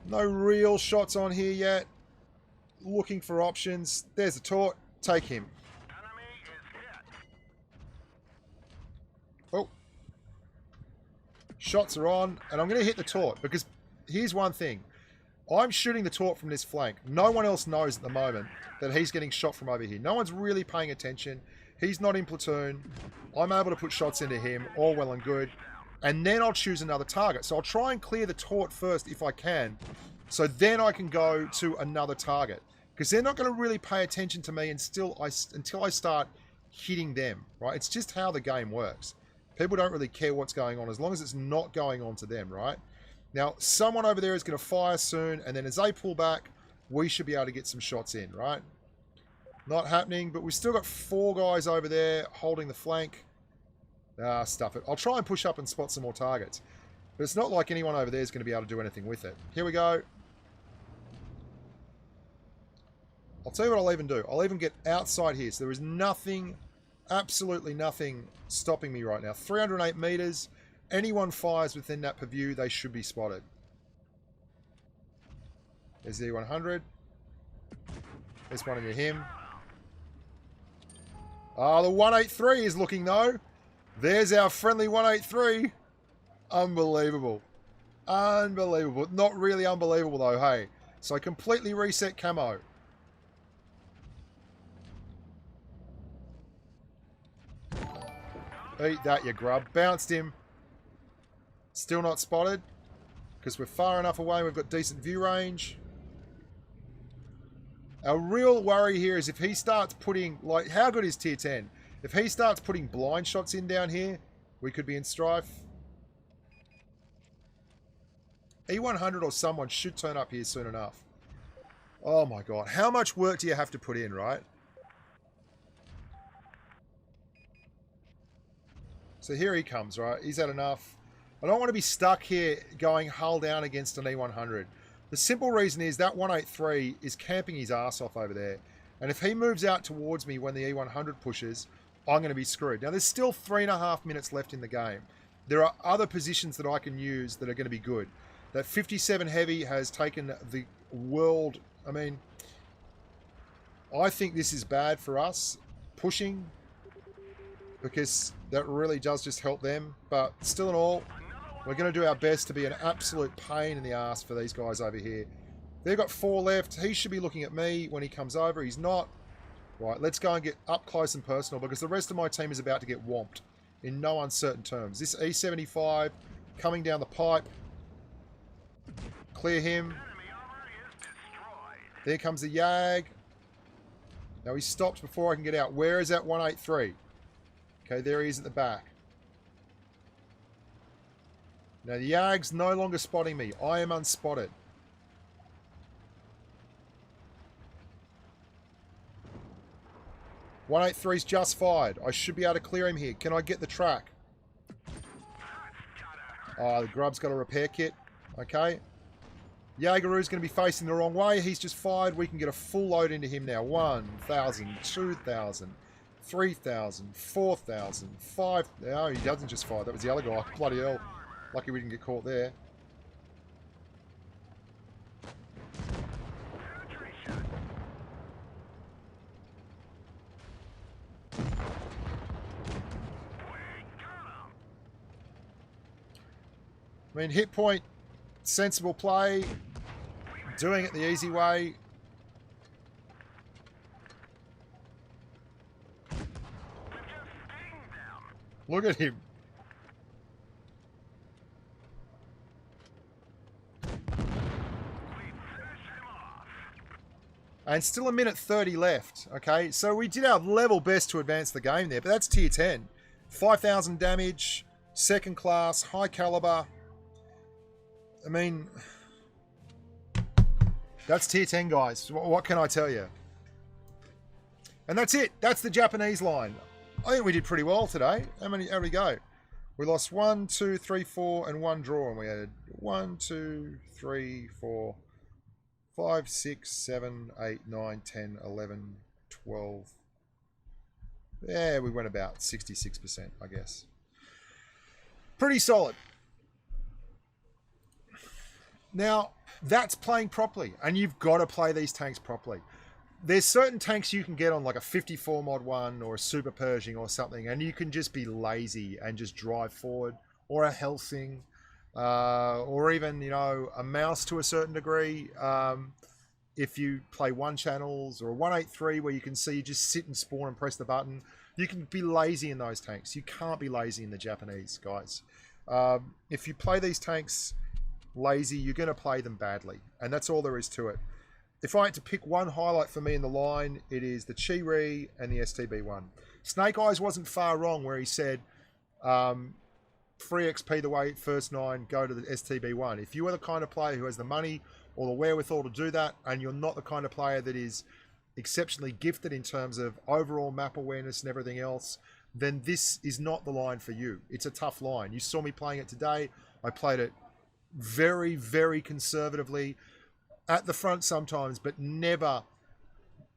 No real shots on here yet. Looking for options. There's a taunt. Take him. enemy is hit. Oh. Shots are on. And I'm going to hit the taunt. Because here's one thing. I'm shooting the taunt from this flank. No one else knows at the moment that he's getting shot from over here. No one's really paying attention. He's not in platoon. I'm able to put shots into him, all well and good. And then I'll choose another target. So I'll try and clear the taunt first if I can. So then I can go to another target. Because they're not going to really pay attention to me until I start hitting them. Right? It's just how the game works. People don't really care what's going on as long as it's not going on to them, right? Now, someone over there is going to fire soon, and then as they pull back, we should be able to get some shots in, right? Not happening, but we've still got 4 guys over there holding the flank. Ah, stuff it. I'll try and push up and spot some more targets. But it's not like anyone over there is going to be able to do anything with it. Here we go. I'll tell you what I'll even do. I'll even get outside here. So there is nothing, absolutely nothing stopping me right now. 308 meters. Anyone fires within that purview, they should be spotted. There's the 100. There's one into him. Ah, the 183 is looking though. There's our friendly 183. Unbelievable. Unbelievable. Not really unbelievable though, hey. So I completely reset camo. Eat that, you grub. Bounced him. Still not spotted. because we're far enough away. We've got decent view range. Our real worry here is if he starts putting, like, how good is tier 10? If he starts putting blind shots in down here, we could be in strife. E100 or someone should turn up here soon enough. Oh my god. How much work do you have to put in, right? So here he comes, right? He's had enough. I don't want to be stuck here going hull down against an E100. The simple reason is that 183 is camping his ass off over there. And if he moves out towards me when the E100 pushes, I'm going to be screwed. Now, there's still 3.5 minutes left in the game. There are other positions that I can use that are going to be good. That 57 heavy has taken the world. I mean, I think this is bad for us pushing, because that really does just help them. But still in all, we're going to do our best to be an absolute pain in the ass for these guys over here. They've got 4 left. He should be looking at me when he comes over. He's not. Right, let's go and get up close and personal, because the rest of my team is about to get whomped in no uncertain terms. This E75 coming down the pipe. Clear him. There comes the Yag. Now he stopped before I can get out. Where is that 183? Okay, there he is at the back. Now the Yag's no longer spotting me. I am unspotted. .183's just fired. I should be able to clear him here. Can I get the track? Oh, the Grub's got a repair kit. Okay. Jaegeroo's going to be facing the wrong way. He's just fired. We can get a full load into him now. 1,000, 2,000, 3,000, 4,000, 5... No, he doesn't just fire. That was the other guy. Bloody hell. Lucky we didn't get caught there. I mean, hit point, sensible play, doing it the easy way. Look at him. And still a minute 30 left, okay? So we did our level best to advance the game there, but that's tier 10. 5,000 damage, second class, high caliber. I mean, that's tier 10, guys. What can I tell you? And that's it. That's the Japanese line. I think we did pretty well today. How did we go? We lost 1, 2, 3, 4, and 1 draw. And we had 1, 2, 3, 4, 5, 6, 7, 8, 9, 10, 11, 12. Yeah, we went about 66%, I guess. Pretty solid. Now, that's playing properly, and you've got to play these tanks properly. There's certain tanks you can get on like a 54 mod 1 or a Super Pershing or something, and you can just be lazy and just drive forward, or a Helsing, or even, you know, a Mouse to a certain degree. If you play 1 channels, or a 183 where you can see you just sit and spawn and press the button, you can be lazy in those tanks. You can't be lazy in the Japanese, guys. If you play these tanks lazy, you're going to play them badly, and that's all there is to it. If I had to pick one highlight for me in the line, it is the Chi-Ri and the STB-1. Snake Eyes wasn't far wrong where he said, free XP the way, first 9, go to the STB-1. If you are the kind of player who has the money or the wherewithal to do that, and you're not the kind of player that is exceptionally gifted in terms of overall map awareness and everything else, then this is not the line for you. It's a tough line. You saw me playing it today. I played it very, very conservatively at the front sometimes, but never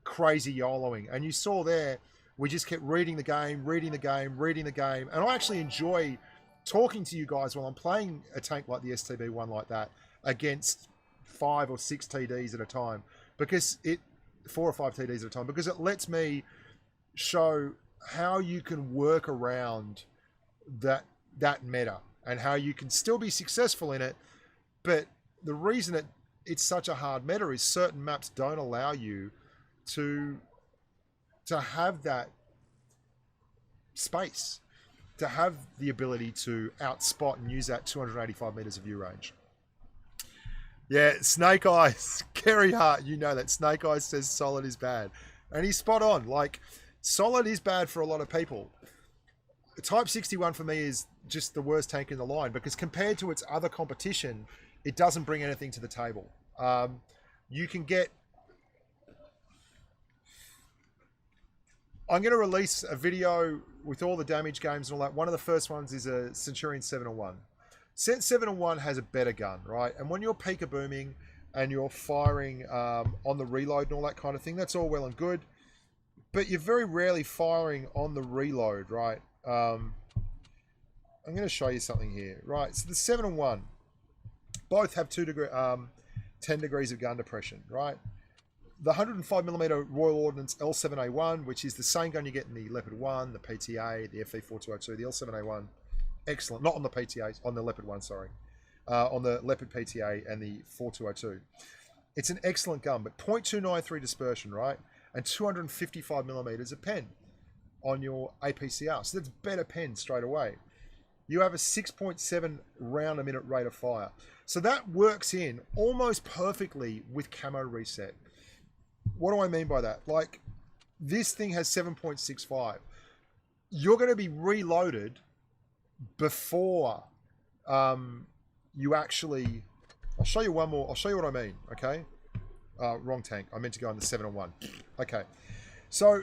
crazy YOLOing. And you saw there, we just kept reading the game, reading the game, reading the game. And I actually enjoy talking to you guys while I'm playing a tank like the STB-1 like that against 5 or 6 TDs at a time, because 4 or 5 TDs at a time, because it lets me show how you can work around that meta and how you can still be successful in it. But the reason it's such a hard meta is certain maps don't allow you to have that space, to have the ability to outspot and use that 285 meters of view range. Yeah, Snake Eyes, Kerry Hart, you know that Snake Eyes says solid is bad, and he's spot on. Like, solid is bad for a lot of people. Type 61 for me is just the worst tank in the line because compared to its other competition, it doesn't bring anything to the table. You can get. I'm going to release a video with all the damage games and all that. One of the first ones is a Centurion 701. Cent 701 has a better gun, right? And when you're peek booming and you're firing on the reload and all that kind of thing, that's all well and good. But you're very rarely firing on the reload, right? I'm going to show you something here, right? So the 701 both have 10 degrees of gun depression, right? The 105mm Royal Ordnance L7A1, which is the same gun you get in the Leopard 1, the PTA, the FE4202, the L7A1, excellent. Not on the PTA, on the Leopard 1, sorry. On the Leopard PTA and the 4202. It's an excellent gun, but 0.293 dispersion, right? And 255mm of pen on your APCR. So that's better pen straight away. You have a 6.7 round a minute rate of fire. So that works in almost perfectly with camo reset. What do I mean by that? Like, this thing has 7.65. You're going to be reloaded before you actually... I'll show you one more. I'll show you what I mean, okay? Wrong tank. I meant to go on the 701. Okay. So...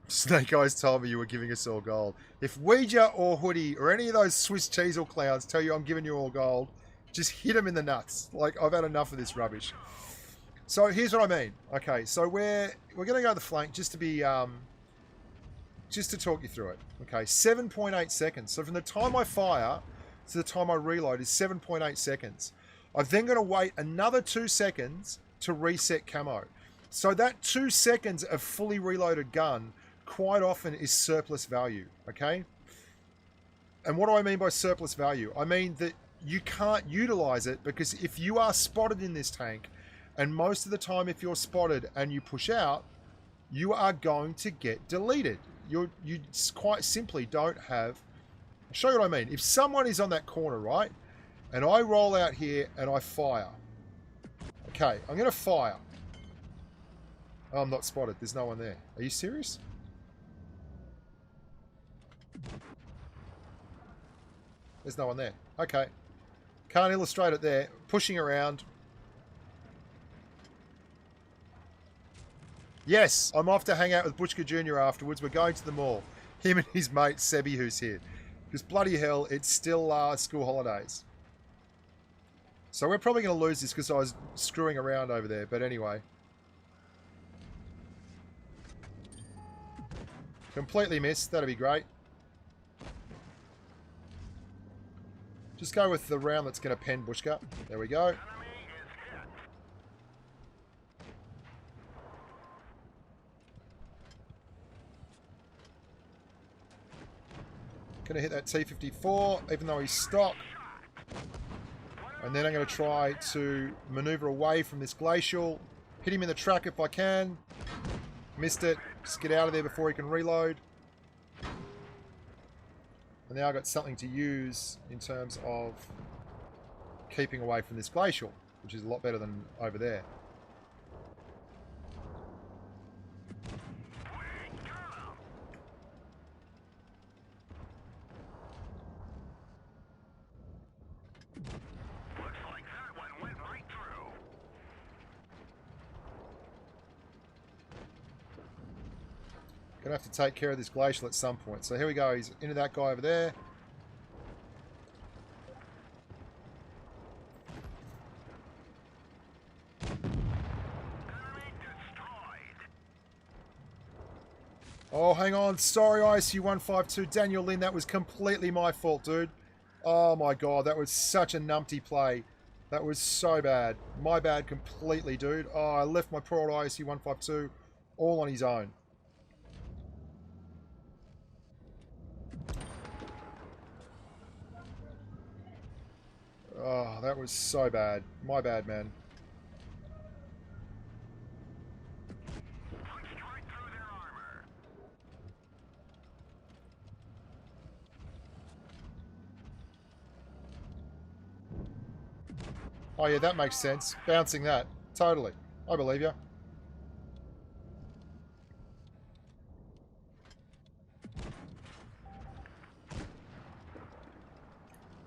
Snake Eyes told me you were giving us all gold. If Ouija or Hoodie or any of those Swiss Cheezel clowns tell you I'm giving you all gold, just hit them in the nuts. Like, I've had enough of this rubbish. So here's what I mean. Okay, so we're going to go to the flank just to be just to talk you through it. Okay, 7.8 seconds. So from the time I fire to the time I reload is 7.8 seconds. I've then got to wait another 2 seconds to reset camo. So that 2 seconds of fully reloaded gun quite often is surplus value, okay? And what do I mean by surplus value? I mean that you can't utilize it because if you are spotted in this tank, and most of the time if you're spotted and you push out, you are going to get deleted. You quite simply don't have... I'll show you what I mean. If someone is on that corner, right, and I roll out here and I fire. Okay, I'm going to fire. Oh, I'm not spotted. There's no one there. Are you serious? There's no one there. Okay. Can't illustrate it there. Pushing around. Yes, I'm off to hang out with Bushka Jr. afterwards. We're going to the mall. Him and his mate, Sebi, who's here. Because bloody hell, it's still school holidays. So we're probably going to lose this because I was screwing around over there. But anyway. Completely missed. That'd be great. Just go with the round that's going to pen Bushka. There we go. Going to hit that T-54, even though he's stock. And then I'm going to try to maneuver away from this glacial. Hit him in the track if I can. Missed it. Just get out of there before he can reload. And now I've got something to use in terms of keeping away from this glacial, which is a lot better than over there. Looks like that one went right through. Gonna have to take care of this glacial at some point. So here we go. He's into that guy over there. Enemy destroyed. Oh, hang on. Sorry, ISU-152. Daniel Lynn, that was completely my fault, dude. Oh my god, that was such a numpty play. That was so bad. My bad completely, dude. Oh, I left my poor old ISU-152 all on his own. Oh, that was so bad. My bad, man. Punched right through their armor. Oh yeah, that makes sense. Bouncing that. Totally. I believe you.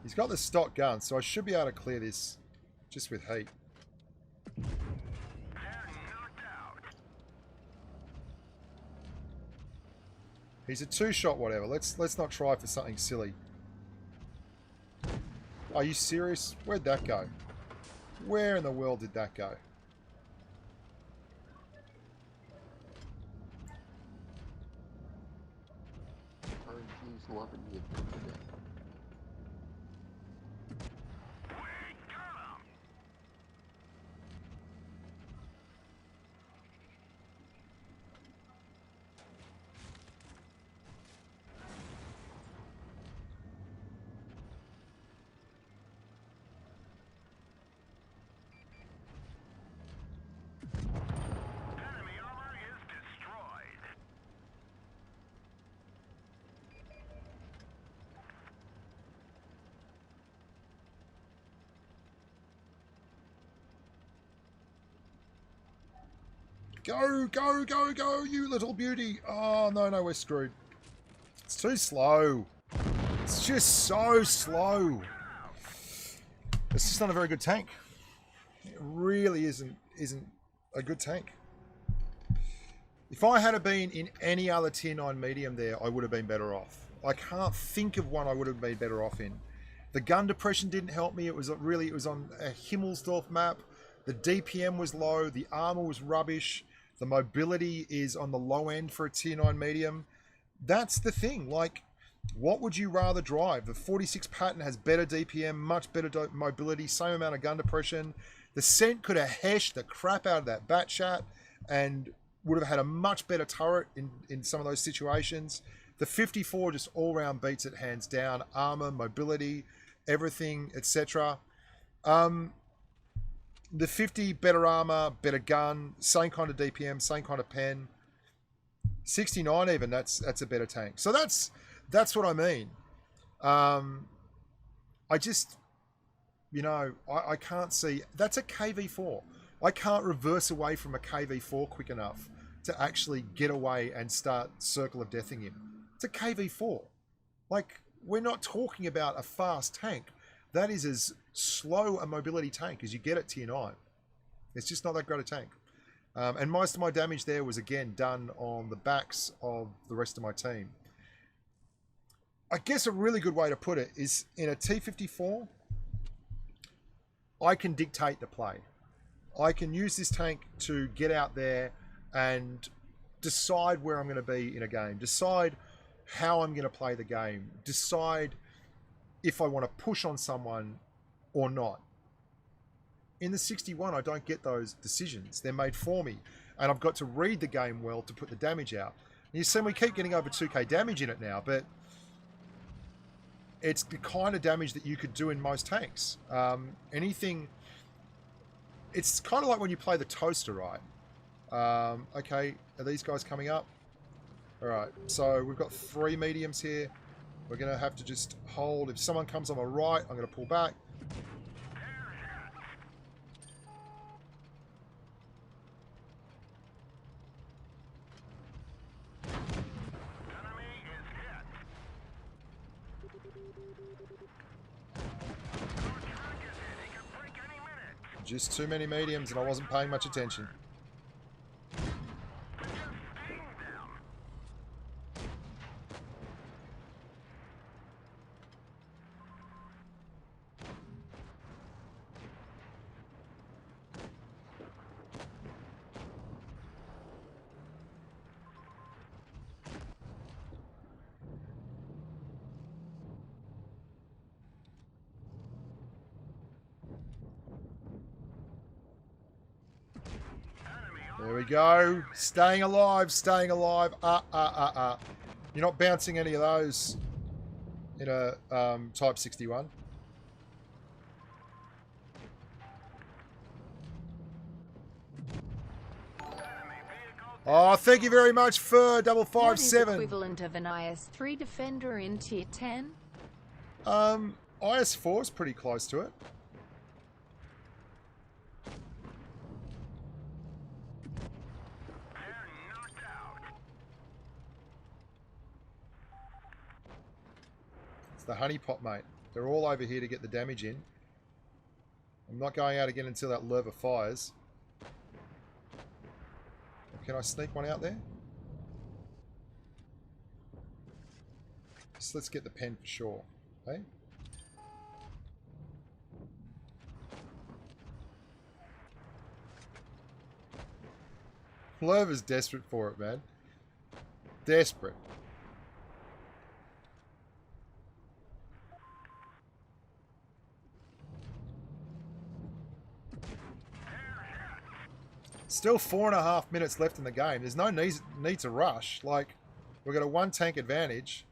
He's got the stock gun, so I should be able to clear this just with heat. He's a two-shot whatever. Let's not try for something silly. Are you serious? Where'd that go? Where in the world did that go? RG's loving you. Enemy armor is destroyed. Go, go, go, go, you little beauty. Oh, no, no, we're screwed. It's too slow. It's just so slow. It's just not a very good tank. It really isn't a good tank. If I had been in any other tier 9 medium there, I would have been better off. I can't think of one I would have been better off in. The gun depression didn't help me. It was on a Himmelsdorf map. The DPM was low. The armor was rubbish. The mobility is on the low end for a tier 9 medium. That's the thing. Like, what would you rather drive? The 46 pattern has better DPM, much better mobility, same amount of gun depression. The Scent could have heshed the crap out of that Batchat and would have had a much better turret in some of those situations. The 54 just all-round beats it hands down. Armor, mobility, everything, etc. The 50, better armor, better gun, same kind of DPM, same kind of pen. 69 even, that's a better tank. So that's what I mean. I just, you know, I can't see. That's a KV4. I can't reverse away from a KV4 quick enough to actually get away and start Circle of Deathing him. It's a KV4. Like, we're not talking about a fast tank. That is as slow a mobility tank as you get at tier 9. It's just not that great a tank. And most of my damage there was, again, done on the backs of the rest of my team. I guess a really good way to put it is, in a T-54, I can dictate the play. I can use this tank to get out there and decide where I'm going to be in a game, decide how I'm going to play the game, decide if I want to push on someone or not. In the 61, I don't get those decisions. They're made for me. And I've got to read the game well to put the damage out. And you see, we keep getting over 2k damage in it now, but it's the kind of damage that you could do in most tanks. Anything... It's kind of like when you play the Toaster, right? Okay, are these guys coming up? Alright, so we've got 3 mediums here. We're going to have to just hold. If someone comes on my right, I'm going to pull back. Just too many mediums and I wasn't paying much attention. There we go. Staying alive, staying alive. You're not bouncing any of those in a Type 61. Oh, thank you very much for What is 557. equivalent of an IS-3 Defender in Tier 10? IS-4 is pretty close to it. It's the honeypot, mate. They're all over here to get the damage in. I'm not going out again until that lurva fires. Can I sneak one out there? So let's get the pen for sure. Hey? Lurva's desperate for it, man. Desperate. Still 4.5 minutes left in the game. There's no need to rush. Like, we've got a 1 tank advantage.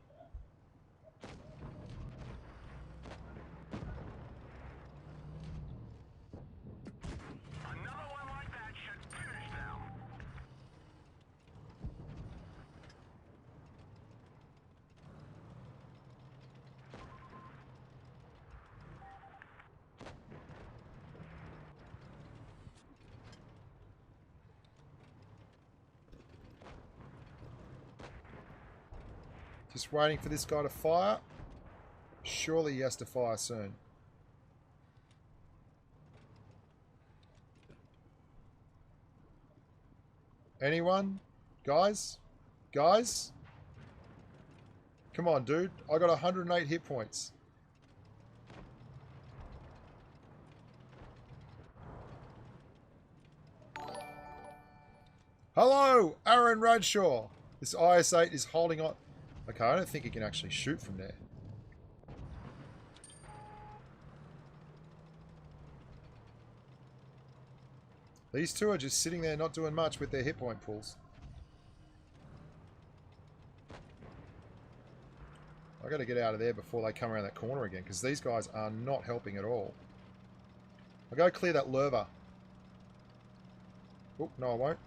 Another one like that should finish them. Just waiting for this guy to fire. Surely he has to fire soon. Anyone? Guys? Guys? Come on, dude. I got 108 hit points. Hello, Aaron Bradshaw. This IS-8 is holding on. Okay, I don't think he can actually shoot from there. These two are just sitting there not doing much with their hit point pulls. I got to get out of there before they come around that corner again, because these guys are not helping at all. I'll go clear that lurva. Oh, no I won't.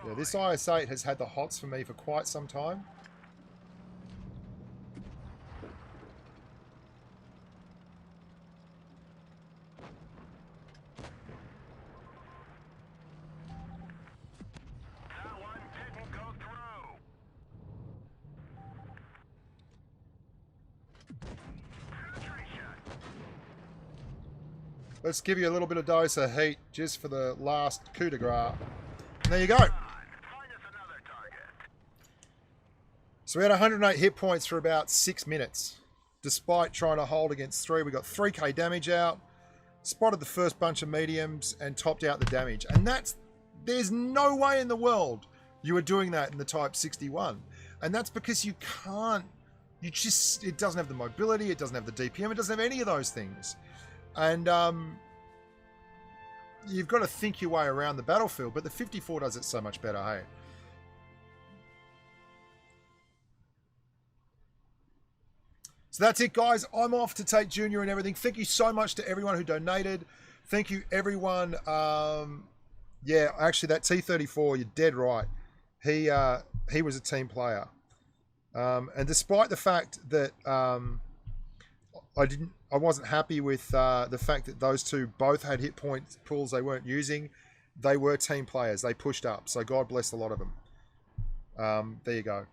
Yeah, this IS-8 has had the hots for me for quite some time. That one didn't go through. Penetration. Let's give you a little bit of dose of heat just for the last coup de grace. And there you go. Find us another target. So we had 108 hit points for about 6 minutes. Despite trying to hold against 3, we got 3k damage out, spotted the first bunch of mediums, and topped out the damage. And there's no way in the world you were doing that in the Type 61. And that's because you can't, it doesn't have the mobility, it doesn't have the DPM, it doesn't have any of those things. And you've got to think your way around the battlefield, but the 54 does it so much better, hey? So that's it, guys. I'm off to take Junior and everything. Thank you so much to everyone who donated. Thank you, everyone. Yeah, actually, that T-34, you're dead right. He was a team player. And despite the fact that I wasn't happy with the fact that those two both had hit point pools they weren't using, they were team players. They pushed up. So God bless a lot of them. There you go.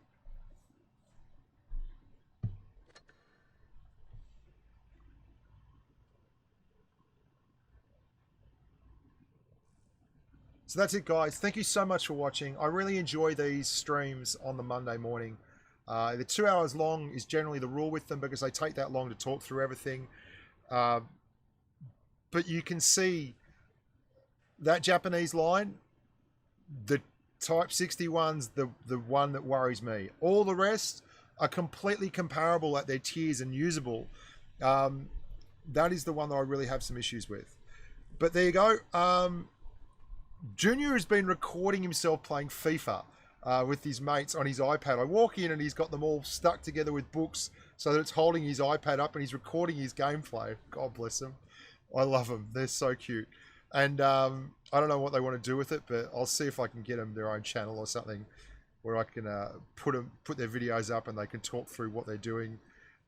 So that's it, guys. Thank you so much for watching. I really enjoy these streams on the Monday morning. The 2 hours long is generally the rule with them because they take that long to talk through everything. But you can see that Japanese line, the Type 61's the one that worries me. All the rest are completely comparable at their tiers and usable. That is the one that I really have some issues with. But there you go. Junior has been recording himself playing FIFA with his mates on his iPad. I walk in and he's got them all stuck together with books so that it's holding his iPad up and he's recording his gameplay. God bless him. I love them. They're so cute. And I don't know what they want to do with it, but I'll see if I can get them their own channel or something where I can put their videos up and they can talk through what they're doing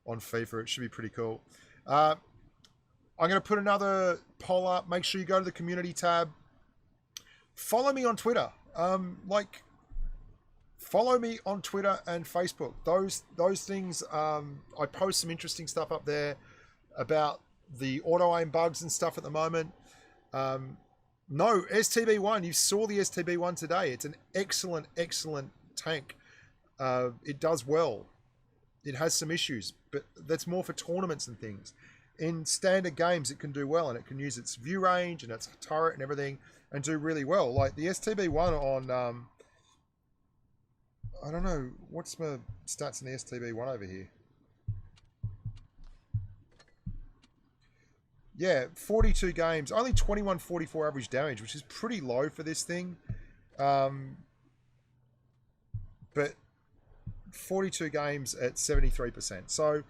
on FIFA. It should be pretty cool. I'm going to put another poll up. Make sure you go to the community tab. Follow me on Twitter. Follow me on Twitter and Facebook. Those things, I post some interesting stuff up there about the auto aim bugs and stuff at the moment. No, STB-1, you saw the STB-1 today. It's an excellent, excellent tank. It does well. It has some issues, but that's more for tournaments and things. In standard games, it can do well, and it can use its view range and its turret and everything and do really well. Like the STB-1 on... I don't know, what's my stats in the STB-1 over here? Yeah, 42 games, only 2144 average damage, which is pretty low for this thing. But 42 games at 73%. So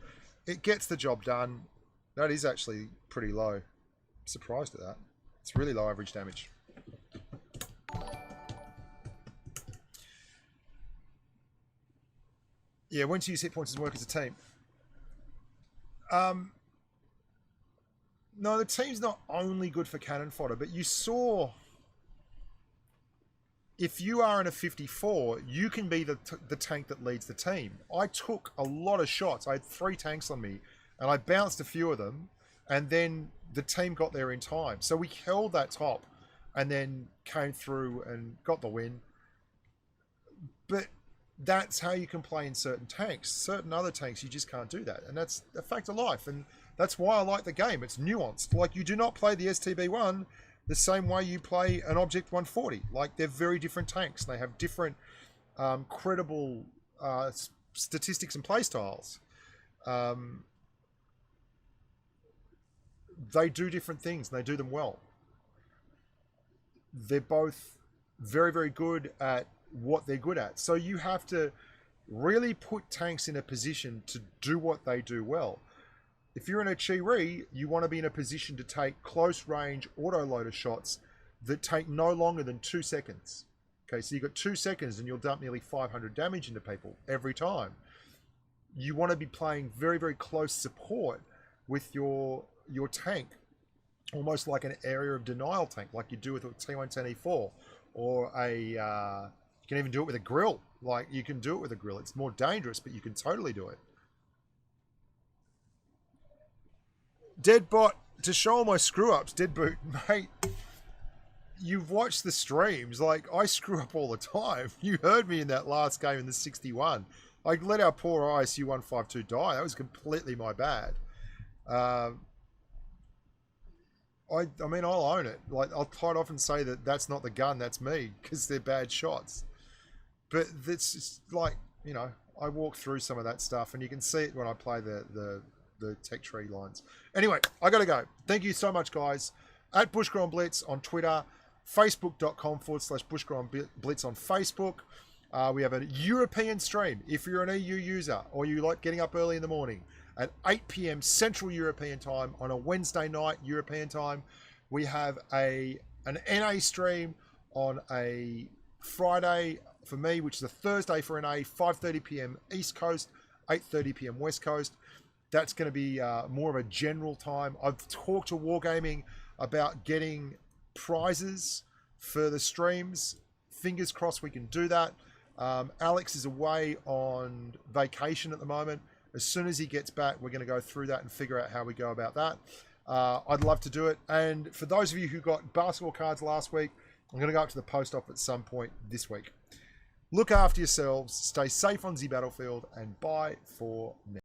it gets the job done. That is actually pretty low. I'm surprised at that. It's really low average damage. Yeah, when to use hit points and work as a team. No, the team's not only good for cannon fodder, but you saw... If you are in a 54, you can be the tank that leads the team. I took a lot of shots. I had 3 tanks on me, and I bounced a few of them, and then the team got there in time. So we held that top, and then came through and got the win. But that's how you can play in certain tanks. Certain other tanks, you just can't do that. And that's a fact of life. And that's why I like the game. It's nuanced. Like, you do not play the STB-1 the same way you play an Object 140. Like, they're very different tanks. They have different credible statistics and playstyles. They do different things, and they do them well. They're both very, very good at what they're good at. So you have to really put tanks in a position to do what they do well. If you're in a Chi-Ri, you want to be in a position to take close range auto-loader shots that take no longer than 2 seconds. Okay, so you've got 2 seconds and you'll dump nearly 500 damage into people every time. You want to be playing very, very close support with your tank, almost like an area of denial tank, like you do with a T110E4, or a... you can even do it with a grill. Like, you can do it with a grill. It's more dangerous, but you can totally do it. Deadbot, to show all my screw-ups, Deadboot, mate, you've watched the streams. Like, I screw up all the time. You heard me in that last game in the 61. I let our poor ISU 152 die. That was completely my bad. I mean, I'll own it. Like, I'll quite often say that that's not the gun, that's me, because they're bad shots. But it's just like, you know, I walk through some of that stuff, and you can see it when I play the tech tree lines. Anyway, I gotta go. Thank you so much, guys. At Bushka on Blitz on Twitter, facebook.com/Bushka on Blitz on Facebook. We have a European stream. If you're an EU user or you like getting up early in the morning, at 8 p.m. Central European time on a Wednesday night European time, we have an NA stream on a Friday for me, which is a Thursday for NA, 5:30 p.m. East Coast, 8:30 p.m. West Coast. That's going to be more of a general time. I've talked to Wargaming about getting prizes for the streams. Fingers crossed we can do that. Alex is away on vacation at the moment. As soon as he gets back, we're going to go through that and figure out how we go about that. I'd love to do it. And for those of you who got basketball cards last week, I'm going to go up to the post office at some point this week. Look after yourselves, stay safe on the battlefield, and bye for now.